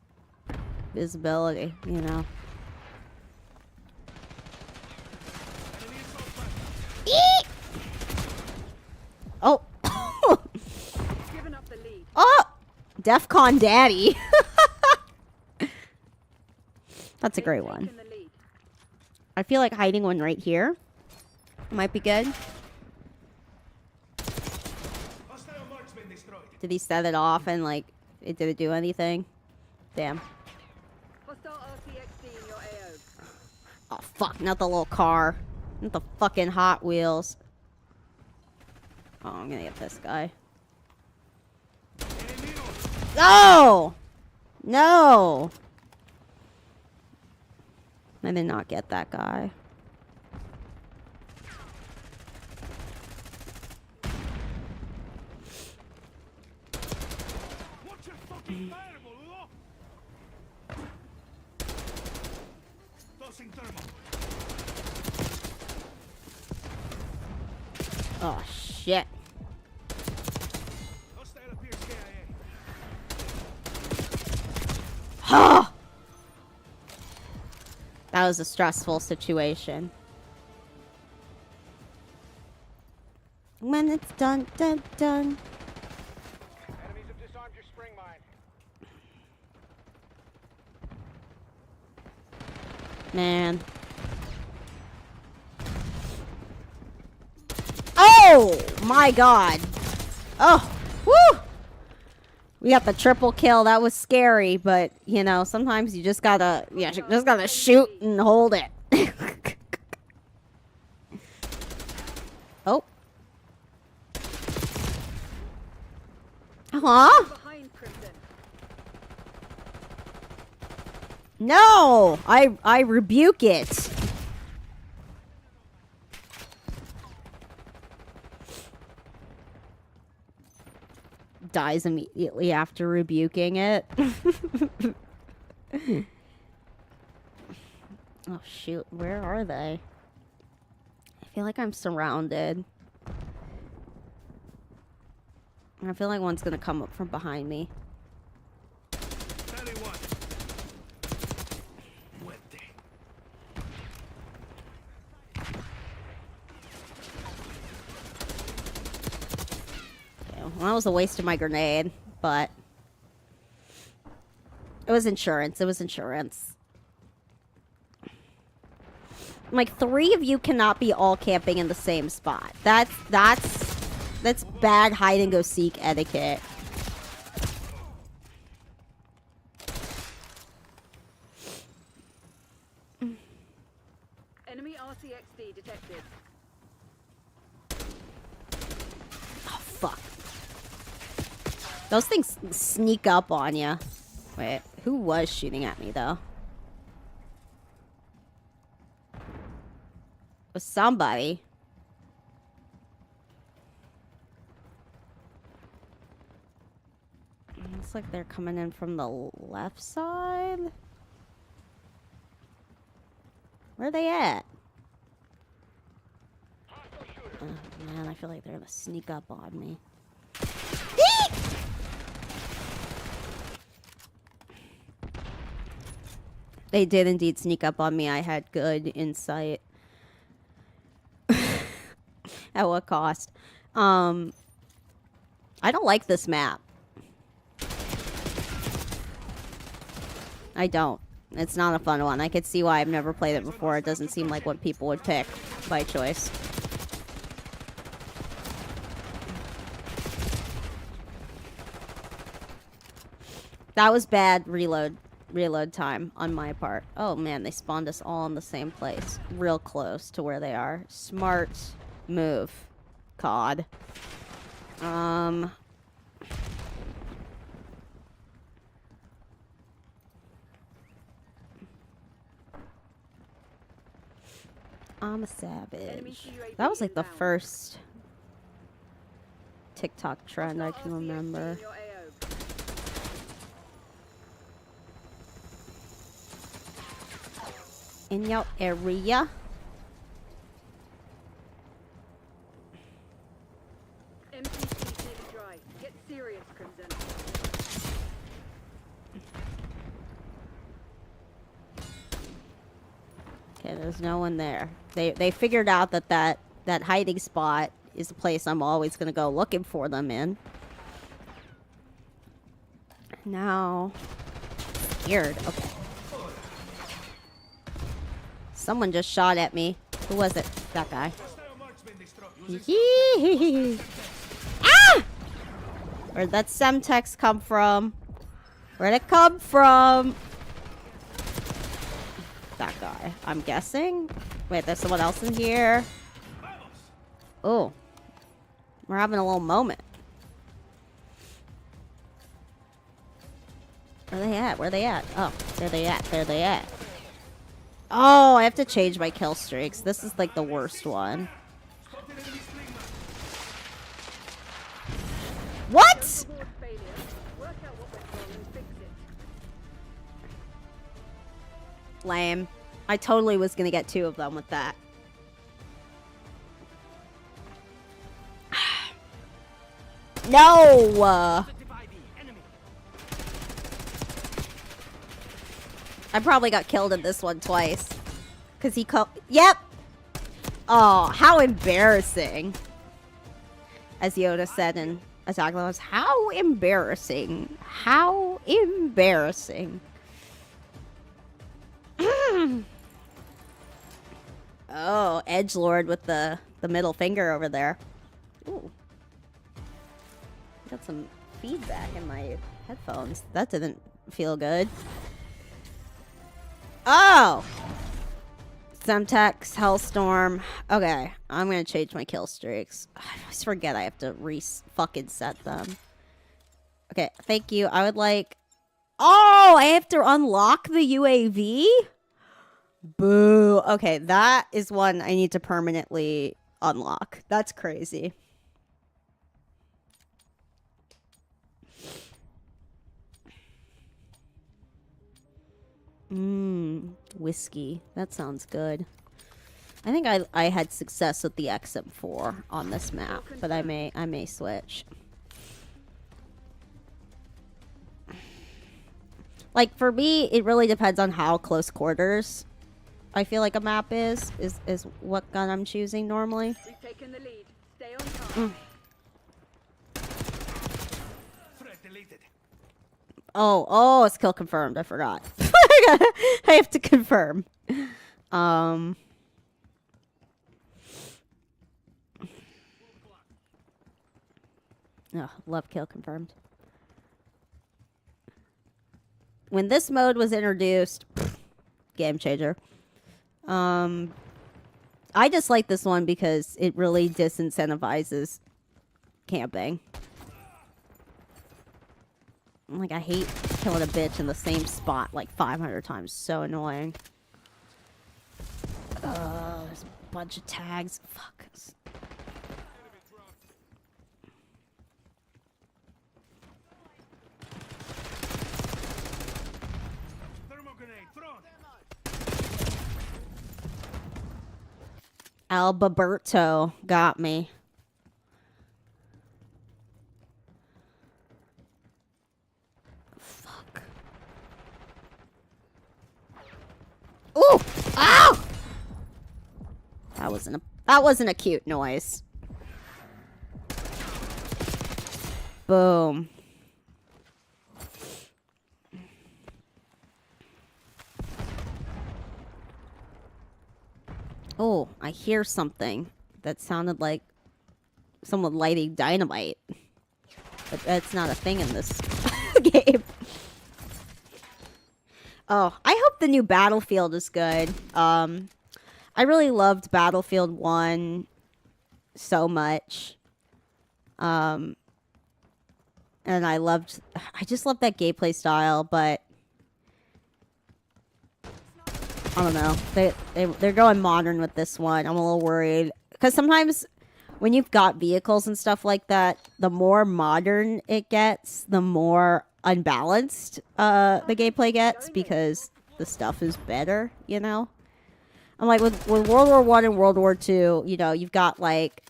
Visibility, you know. Enemy assault rifle. Eek! Oh. Giving up the lead. Oh! DEFCON Daddy. That's a great one. Taking the lead. I feel like hiding one right here might be good. Hostile marksman destroyed. Did he set it off and, like, it didn't do anything? Damn. Hostile RCXD in your AO. Oh, fuck. Not the little car. Not the fucking Hot Wheels. Oh, I'm gonna get this guy. Enemigo. No! No! I did not get that guy. Watch your fucking fire, boludo. Tossing thermal. Oh, shit. Hostile appears KIA. Ha! That was a stressful situation. When it's done, done, done. Enemies have disarmed your spring mine. Man. Oh my god. Oh, woo! We got the triple kill. That was scary, but you know, sometimes you just gotta, just gotta shoot and hold it. Oh. Huh? Behind Crimson. No, I rebuke it. Dies immediately after rebuking it. Oh shoot, where are they? I feel like I'm surrounded. I feel like one's gonna come up from behind me. 31. Muerte. Okay, well, that was a waste of my grenade, but it was insurance. It was insurance. Like, 3 of you cannot be all camping in the same spot. That's bad hide and go seek etiquette. Enemy RCXD detected. Oh, fuck. Those things sneak up on you. Wait, who was shooting at me, though? It was somebody. Looks like they're coming in from the left side. Where are they at? Oh, man, I feel like they're gonna sneak up on me. Eek! They did indeed sneak up on me. I had good insight. At what cost? I don't like this map. I don't. It's not a fun one. I could see why I've never played it before. It doesn't seem like what people would pick by choice. That was bad reload time on my part. Oh man, they spawned us all in the same place. Real close to where they are. Smart move. COD. I'm a savage. That was like the first TikTok trend I can remember. In your area. MPC's nearly dry. Get serious, Crimson. Okay, there's no one there. They figured out that hiding spot is a place I'm always gonna go looking for them in. Now, scared. Okay. Someone just shot at me. Who was it? That guy. Yee. Ah! Where'd that Semtex come from? Where'd it come from? That guy, I'm guessing. Wait, there's someone else in here. Oh. We're having a little moment. Where they at? Where they at? Oh, there they at. There they at. Oh, I have to change my kill streaks. This is like the worst one. What? Lame. I totally was gonna get 2 of them with that. No! I probably got killed in this one twice. Because he Yep! Oh, how embarrassing. As Yoda said in Attack on the Clones, how embarrassing. How embarrassing. Oh, edgelord with the middle finger over there. Ooh. Got some feedback in my headphones. That didn't feel good. Oh! Semtex, Hellstorm. Okay, I'm gonna change my kill streaks. I always forget I have to fucking set them. Okay, thank you. I would like... Oh, I have to unlock the UAV? Boo. Okay, that is one I need to permanently unlock. That's crazy. Whiskey. That sounds good. I think I had success with the XM4 on this map, but I may switch. Like, for me, it really depends on how close quarters I feel like a map is what gun I'm choosing normally. We've taken the lead. Stay on target. Oh, it's kill confirmed. I forgot. I have to confirm. Oh, love kill confirmed. When this mode was introduced, game changer. I just like this one because it really disincentivizes camping. Like, I hate killing a bitch in the same spot like 500 times. So annoying. There's a bunch of tags. Fuck. Alberto got me. Fuck. Ooh! Ow! That wasn't a cute noise. Boom. Oh, I hear something that sounded like someone lighting dynamite. But that's not a thing in this game. Oh, I hope the new Battlefield is good. I really loved Battlefield 1 so much. And I just loved that gameplay style, but I don't know. They're going modern with this one. I'm a little worried because sometimes when you've got vehicles and stuff like that, the more modern it gets, the more unbalanced the gameplay gets because the stuff is better, you know? I'm like with World War One and World War Two, you know, you've got like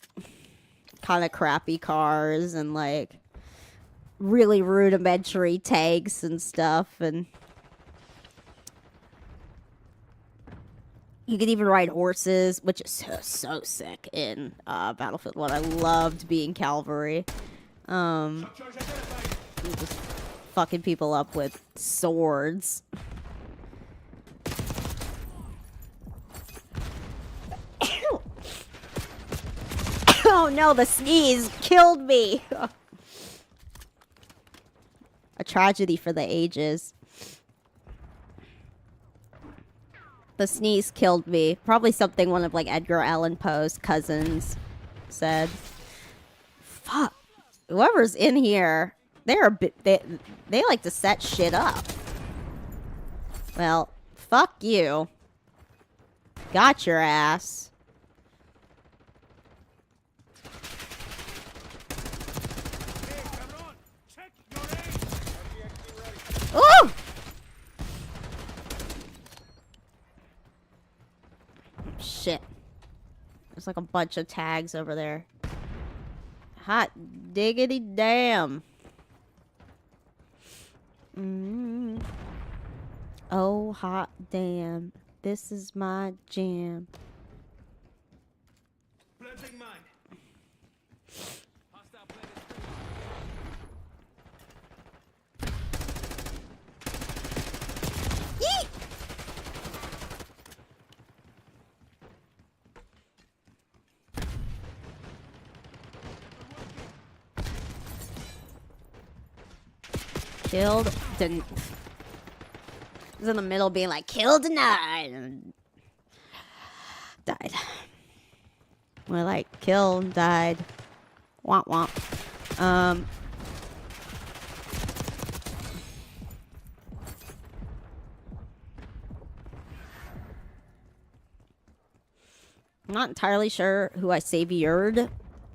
kind of crappy cars and like really rudimentary tanks and stuff, and you could even ride horses, which is so sick in Battlefield 1. I loved being cavalry. Just fucking people up with swords. Oh no, the sneeze killed me! A tragedy for the ages. The sneeze killed me. Probably something one of like Edgar Allan Poe's cousins said. Fuck. Whoever's in here, they like to set shit up. Well, fuck you. Got your ass. Ooh! Shit. There's like a bunch of tags over there. Hot diggity damn. Oh, hot damn. This is my jam. Planting mine. Hostile Yeet! Killed. Didn't. Was in the middle being like, killed denied. And died. More like, killed, died. Womp womp. I'm not entirely sure who I saviored,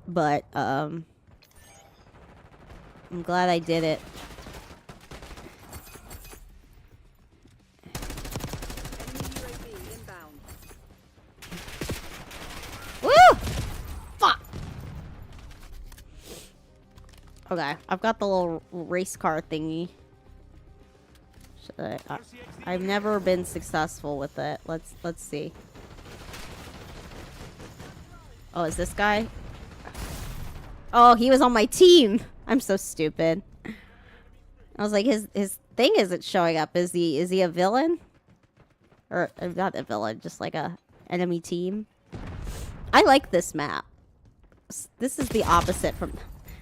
but I'm glad I did it. Woo! Fuck! Okay, I've got the little race car thingy. I've never been successful with it. Let's see. Oh, is this guy? Oh, he was on my team. I'm so stupid. I was like, his thing isn't showing up. Is he a villain? Or not a villain, just like a enemy team. I like this map. This is the opposite from.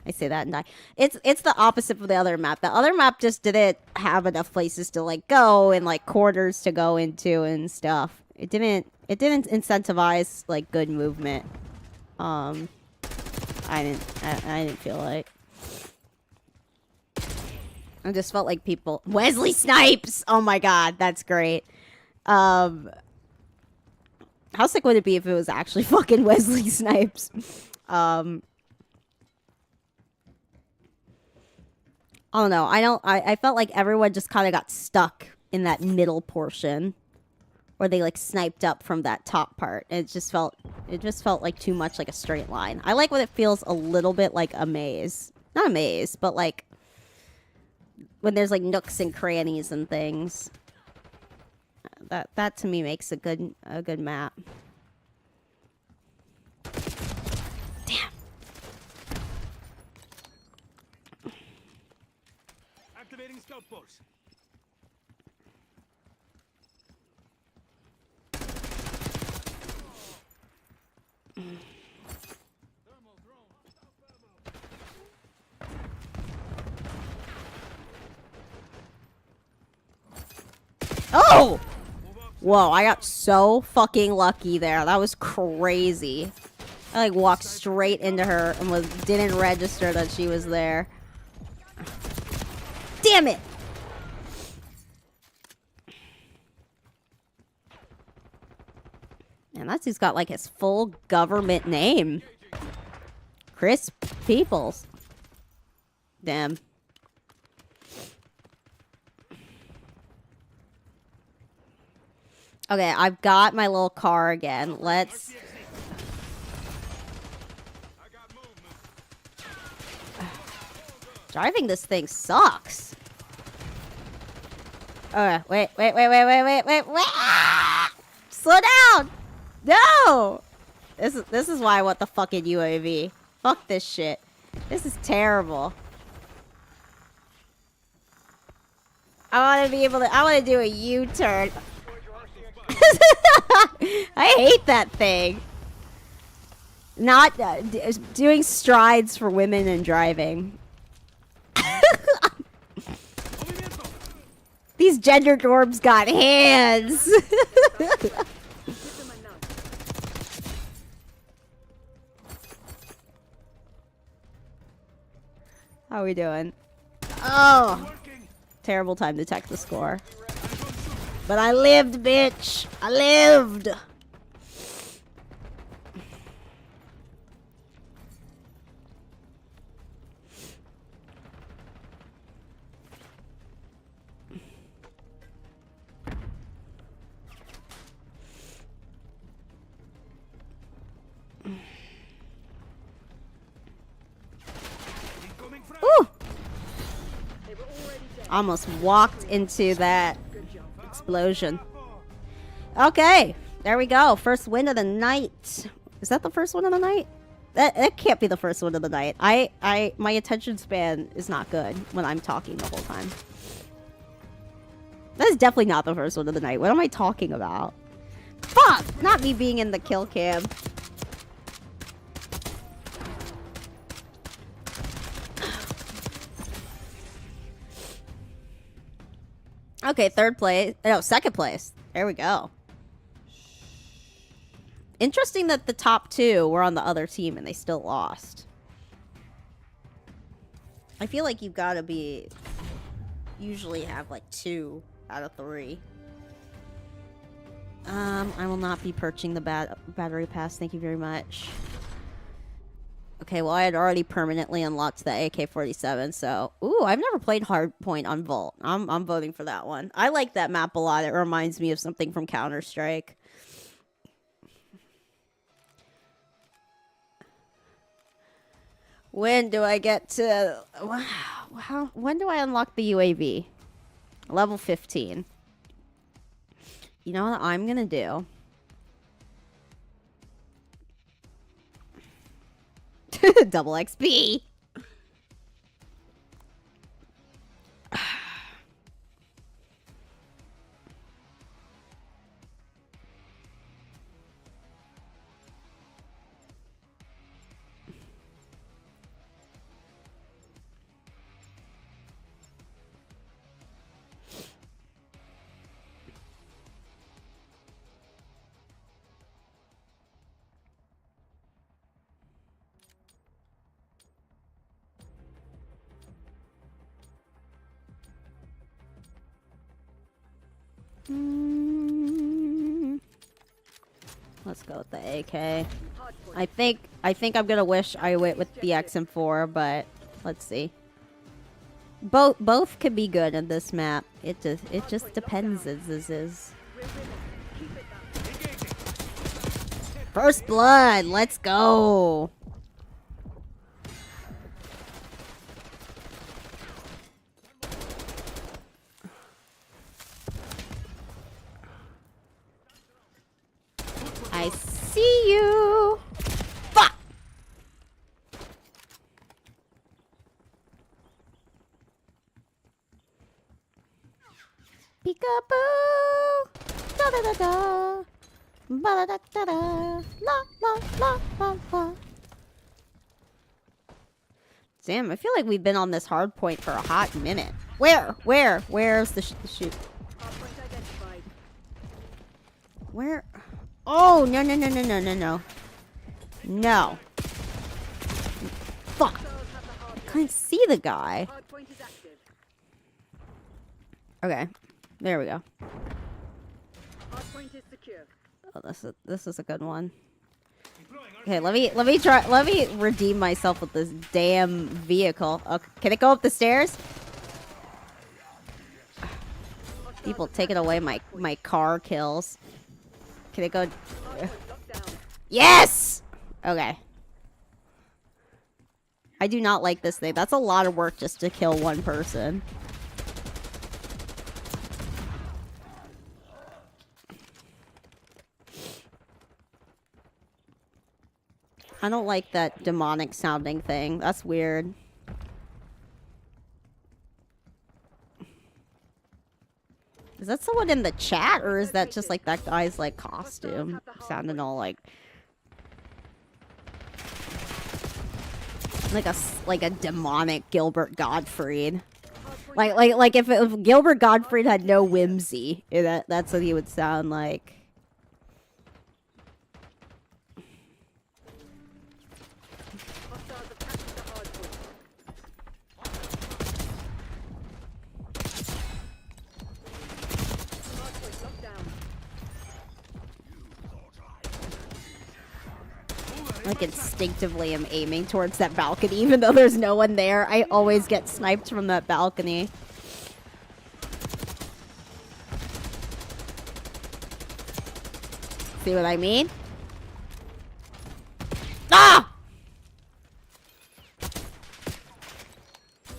I say that and die. It's the opposite from the other map. The other map just didn't have enough places to like go and like corners to go into and stuff. It didn't incentivize like good movement. I didn't feel like. I just felt like people. Wesley Snipes. Oh my god, that's great. How sick would it be if it was actually fucking Wesley Snipes? I don't know. I felt like everyone just kind of got stuck in that middle portion where they like sniped up from that top part. It just felt like too much like a straight line. I like when it feels a little bit like a maze. Not a maze, but like when there's like nooks and crannies and things. That to me makes a good map. Damn. activating scout pulse. Oh! Whoa, I got so fucking lucky there. That was crazy. I like walked straight into her and didn't register that she was there. Damn it! And that's who's got like his full government name. Chris Peoples. Damn. Okay, I've got my little car again. Let's... Driving this thing sucks. Okay, wait. Ah! Slow down! No! This is why I want the fucking UAV. Fuck this shit. This is terrible. I want to be able to... I want to do a U-turn. I hate that thing. Not doing strides for women in driving. These gender dwarves got hands. How are we doing? Oh, terrible time to check the score. But I lived, bitch. I lived. Ooh! Almost walked into that explosion. Okay, there we go. First win of the night. Is that the first one of the night? That can't be the first one of the night. My attention span is not good when I'm talking the whole time. That is definitely not the first one of the night. What am I talking about? Fuck! Not me being in the kill cam. Okay, third place. No, second place. There we go. Interesting that the top two were on the other team and they still lost. I feel like you've got to be... Usually have like 2 out of 3. I will not be purchasing the battery pass. Thank you very much. Okay, well, I had already permanently unlocked the AK-47, so... Ooh, I've never played Hardpoint on Volt. I'm voting for that one. I like that map a lot. It reminds me of something from Counter-Strike. When do I get to... Wow, when do I unlock the UAV? Level 15. You know what I'm gonna do? Double XP. Let's go with the AK. I think I'm gonna wish I went with the XM4, but let's see. Both could be good in this map. It just depends. Is First blood. Let's go. I see you. Fuck. Peekaboo. Da da da da. Ba da da da da. La la la la la. Damn, I feel like we've been on this hard point for a hot minute. Where's the shoot? Where? Oh, no, no, no, no, no, no, no. No. Fuck. Can't see the guy. Hardpoint is active. Okay. There we go. Hardpoint is secure. Oh, this is a good one. Okay, let me redeem myself with this damn vehicle. Okay, can it go up the stairs? People taking away my car kills. Can it go? Yes! Okay. I do not like this thing. That's a lot of work just to kill one person. I don't like that demonic sounding thing. That's weird. Is that someone in the chat, or is that just like that guy's like costume sounding all like a demonic Gilbert Gottfried? Like if Gilbert Gottfried had no whimsy, that's what he would sound like. Like instinctively am aiming towards that balcony even though there's no one there. I always get sniped from that balcony. See what I mean? Ah!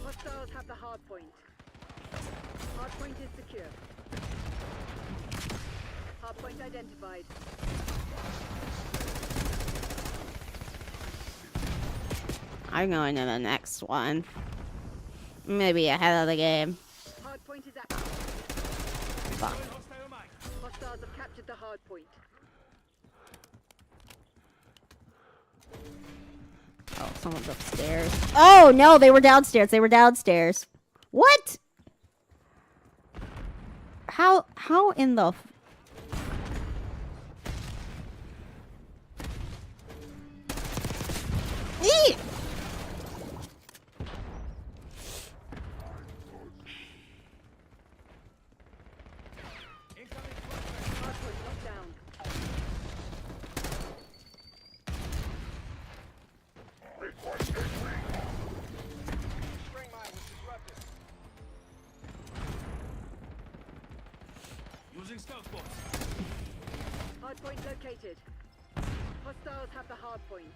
Hostiles have the hard point. Hard point is secure. Hard point identified. I'm going to the next one. Maybe ahead of the game. Hard point is active. Fuck. Hostiles have captured the hard point. Oh, someone's upstairs. Oh, no, they were downstairs. They were downstairs. What? How in the... Eee! Using stealth bots. Hard point located. Hostiles have the hard point.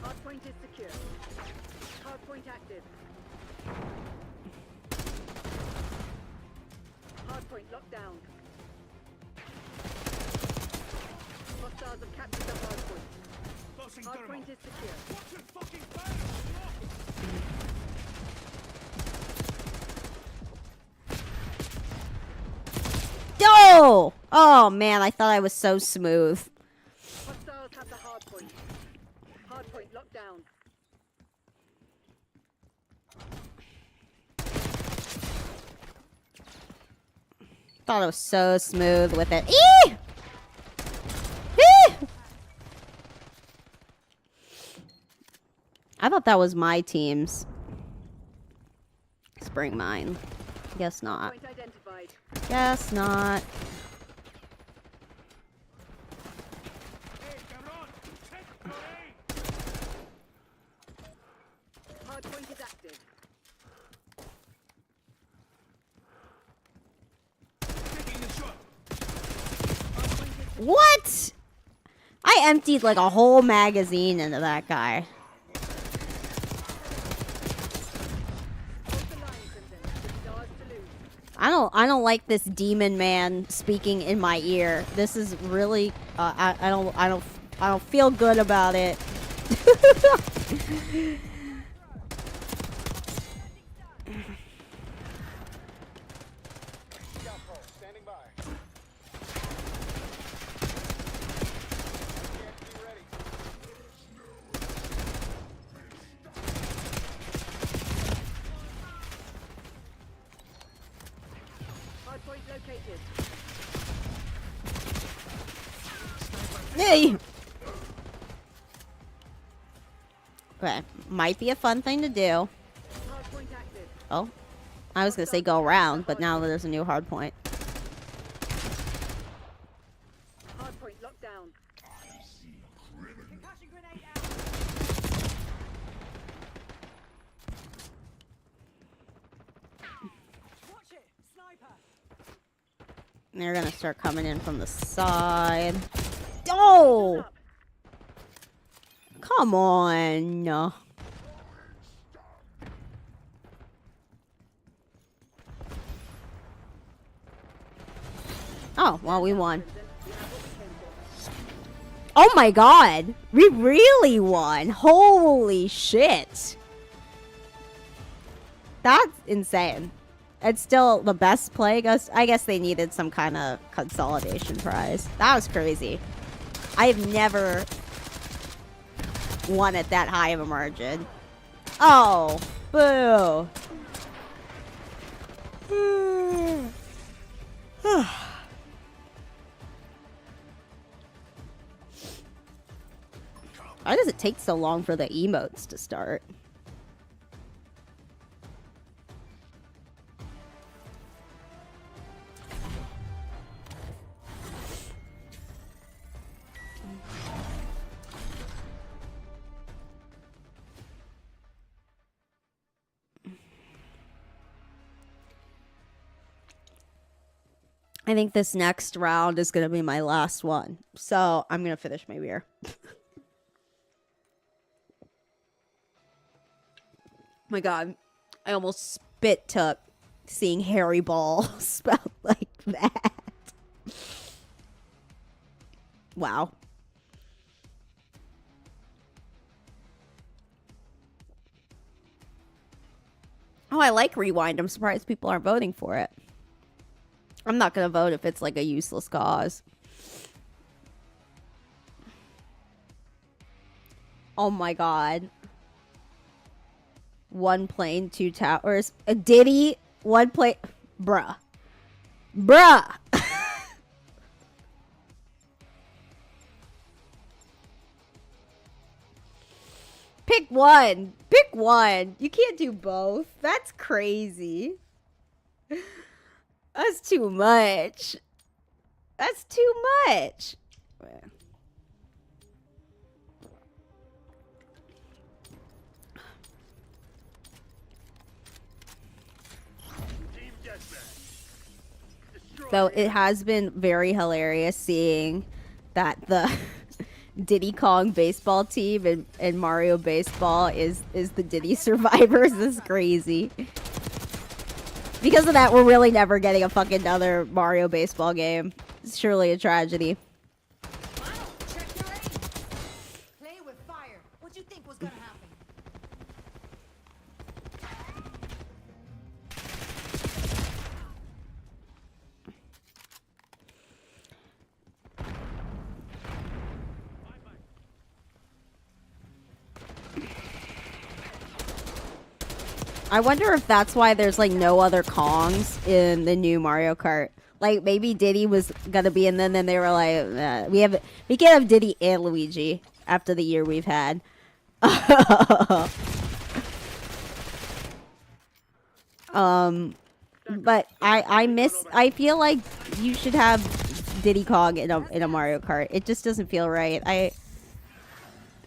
Hard point is secure. Hard point active. Hard point locked down. Hostiles have captured the hard point. Closing Hard thermal. point is secure. Watch your fucking fire! No! Oh, man, I thought I was so smooth. Hostiles have the hard point. Hard point locked down. Thought I was so smooth with it. Eee! Eee! I thought that was my team's. Spring mine. Guess not. Point identified. Guess not. Hey, cabron! Check your aim! Hard point is active. Taking the shot. What? I emptied like a whole magazine into that guy. Hold the line, Crimson. It's yours to lose. I don't like this demon man speaking in my ear. This is really I don't feel good about it. Standing by. ready. located. Yay! Okay, might be a fun thing to do. Hardpoint active. Oh, I was gonna say go around, but now there's a new hard point. Hardpoint locked down. Concussion grenade out. Watch it, sniper. They're gonna start coming in from the side. Oh! Come on. Oh, well, we won. Oh my god! We really won! Holy shit! That's insane. It's still the best play. I guess they needed some kind of consolidation prize. That was crazy. I've never won at that high of a margin. Oh, boo. Why does it take so long for the emotes to start? I think this next round is going to be my last one. So I'm going to finish my beer. My god, I almost spit took seeing Harry Ball spelled like that. Wow. Oh, I like Rewind. I'm surprised people aren't voting for it. I'm not going to vote if it's like a useless cause. Oh my god. One plane, two towers. A Diddy, one plane. Bruh. Bruh. Pick one. Pick one. You can't do both. That's crazy. That's too much. That's too much. Team deathmatch. Destroy Though it has been very hilarious seeing that the Diddy Kong baseball team and Mario Baseball is the Diddy Survivors. This is crazy. Because of that, we're really never getting a fucking another Mario Baseball game. It's surely a tragedy. Check your aim. Play with fire. What you think was gonna happen? I wonder if that's why there's like no other Kongs in the new Mario Kart. Like maybe Diddy was gonna be, and then they were like, we can't have Diddy and Luigi after the year we've had. But I feel like you should have Diddy Kong in a Mario Kart. It just doesn't feel right.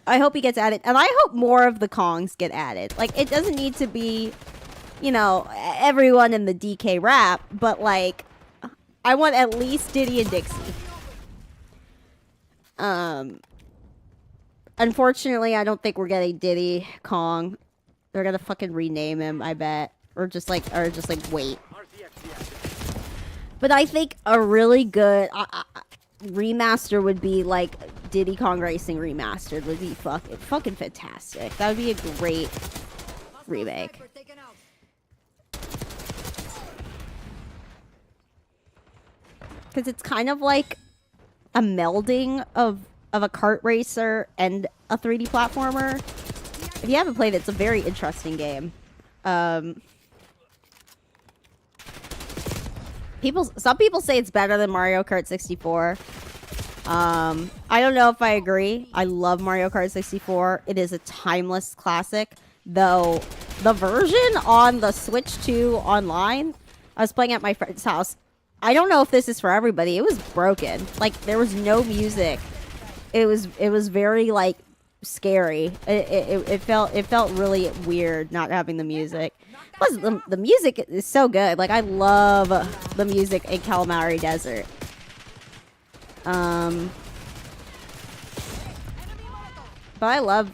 I hope he gets added, and I hope more of the Kongs get added. Like, it doesn't need to be, you know, everyone in the DK rap, but like, I want at least Diddy and Dixie. Unfortunately, I don't think we're getting Diddy Kong. They're gonna fucking rename him, I bet, or just like wait. But I think a really good remaster would be like Diddy Kong Racing Remastered would be fucking fantastic. That would be a great remake. Because it's kind of like a melding of a kart racer and a 3D platformer. If you haven't played it, it's a very interesting game. Some people say it's better than Mario Kart 64. I don't know if I agree. I love Mario Kart 64. It is a timeless classic. Though the version on the Switch 2 online, I was playing at my friend's house. I don't know if this is for everybody. It was broken. Like there was no music. It was very like scary. It felt really weird not having the music. Plus the music is so good. Like I love the music in Calamari Desert. But I love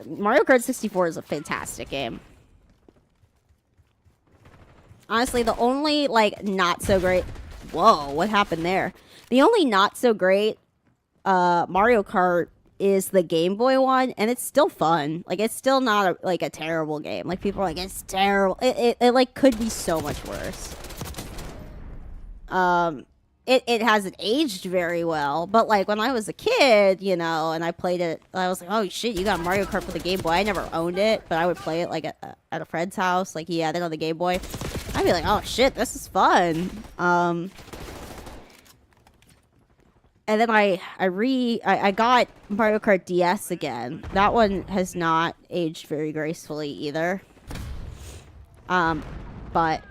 Mario Kart 64 is a fantastic game. Honestly, the only like not so great. Whoa, what happened there? The only not so great Mario Kart is the Game Boy one, and it's still fun. Like it's still not like a terrible game. Like people are like it's terrible. It like could be so much worse. It hasn't aged very well, but like when I was a kid, you know, and I played it, I was like, oh shit, you got Mario Kart for the Game Boy. I never owned it, but I would play it like at a friend's house. Like he had it on the Game Boy. I'd be like, oh shit, this is fun. And then I got Mario Kart DS again. That one has not aged very gracefully either. But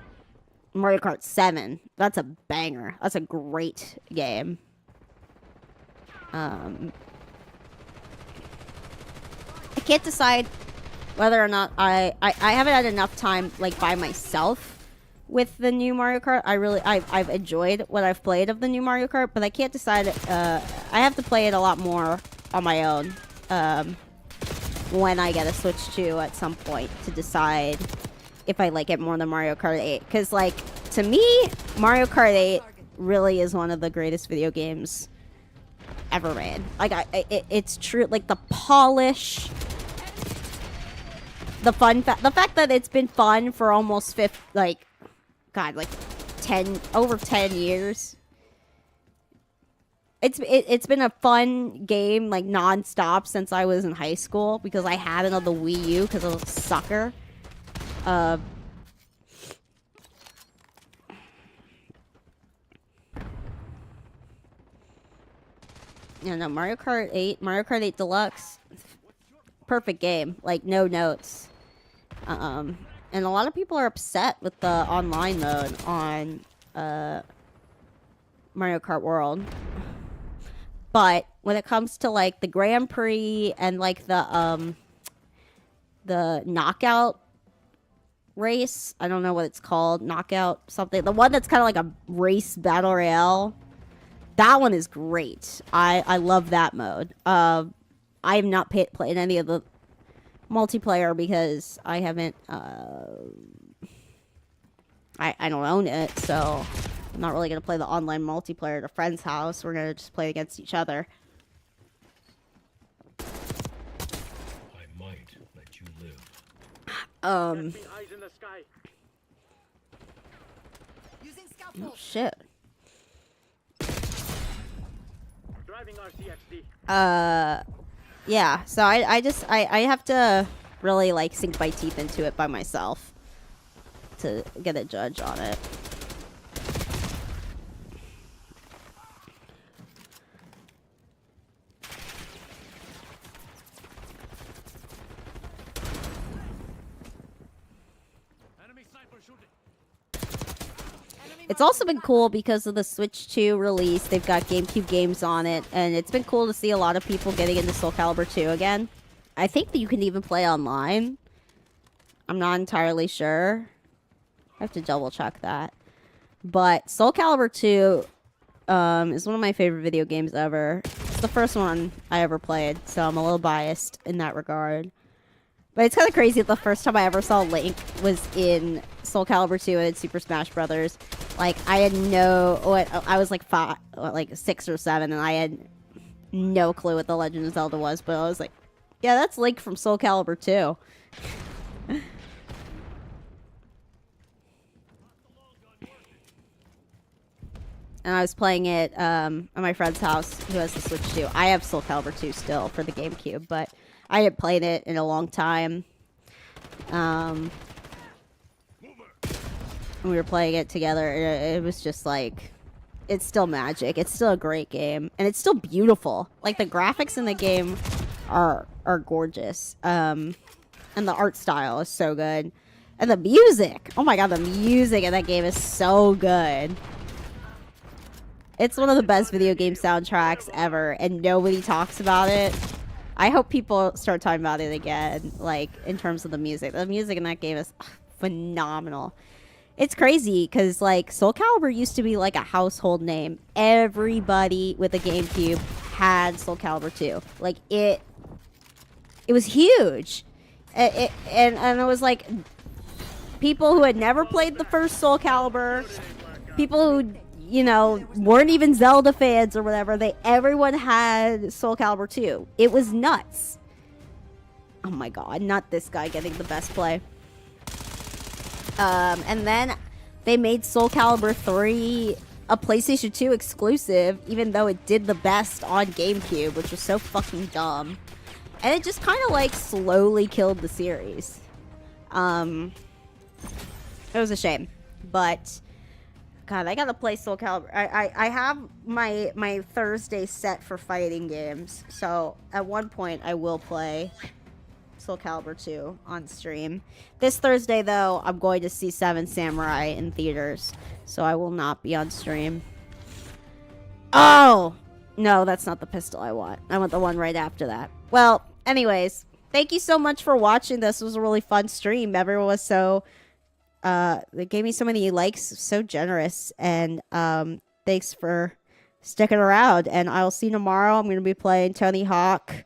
Mario Kart 7, that's a banger. That's a great game. I can't decide whether or not I haven't had enough time like by myself with the new Mario Kart. I've enjoyed what I've played of the new Mario Kart, but I can't decide. I have to play it a lot more on my own when I get a Switch 2 at some point to decide if I like it more than Mario Kart 8. Because, like, to me, Mario Kart 8 really is one of the greatest video games ever made. Like, it's true. Like, the polish, the fact that it's been fun for almost over 10 years. It's been a fun game, like, non-stop since I was in high school because I had it on the Wii U because I was a sucker. You know, Mario Kart 8 Deluxe, perfect game. Like, no notes. And a lot of people are upset with the online mode on Mario Kart World. But when it comes to like the Grand Prix and like the knockout race, I don't know what it's called, knockout something, the one that's kind of like a race battle royale, that one is great. I love that mode. I have not played any of the multiplayer because I haven't I don't own it, so I'm not really gonna play the online multiplayer at a friend's house. We're gonna just play against each other. I might let you live. Eyes in the sky. Using scout Oh, pulse. shit. Driving RCXD. Yeah, so I have to really like sink my teeth into it by myself to get a judge on it. Enemy sniper shooting. It's also been cool because of the Switch 2 release. They've got GameCube games on it, and it's been cool to see a lot of people getting into Soul Calibur 2 again. I think that you can even play online. I'm not entirely sure. I have to double check that. But Soul Calibur 2 is one of my favorite video games ever. It's the first one I ever played, so I'm a little biased in that regard. But it's kind of crazy that the first time I ever saw Link was in Soul Calibur 2 and Super Smash Brothers. Like, I had I was like 6 or 7, and I had no clue what The Legend of Zelda was, but I was like, yeah, that's Link from Soul Calibur 2. And I was playing it at my friend's house who has the Switch 2. I have Soul Calibur 2 still for the GameCube, but I hadn't played it in a long time. we were playing it together. It was just like, it's still magic. It's still a great game, and it's still beautiful. Like the graphics in the game are gorgeous. And the art style is so good, and the music. Oh my god, the music in that game is so good. It's one of the best video game soundtracks ever, and nobody talks about it. I hope people start talking about it again, like, in terms of the music. The music in that game is phenomenal. It's crazy, because, like, Soul Calibur used to be, like, a household name. Everybody with a GameCube had Soul Calibur 2. Like, it was huge. And it was, like, people who had never played the first Soul Calibur, people who, you know, weren't even Zelda fans or whatever, everyone had Soul Calibur 2. It was nuts. Oh my god, not this guy getting the best play. And then they made Soul Calibur 3 a PlayStation 2 exclusive, even though it did the best on GameCube, which was so fucking dumb. And it just kind of, like, slowly killed the series. It was a shame. But God, I gotta play Soul Calibur. I have my Thursday set for fighting games, so at one point I will play Soul Calibur 2 on stream. This Thursday, though, I'm going to see Seven Samurai in theaters, so I will not be on stream. Oh! No, that's not the pistol I want. I want the one right after that. Well, anyways, thank you so much for watching. This was a really fun stream. Everyone was so... they gave me so many likes, so generous, and thanks for sticking around. And I'll see you tomorrow. I'm going to be playing Tony Hawk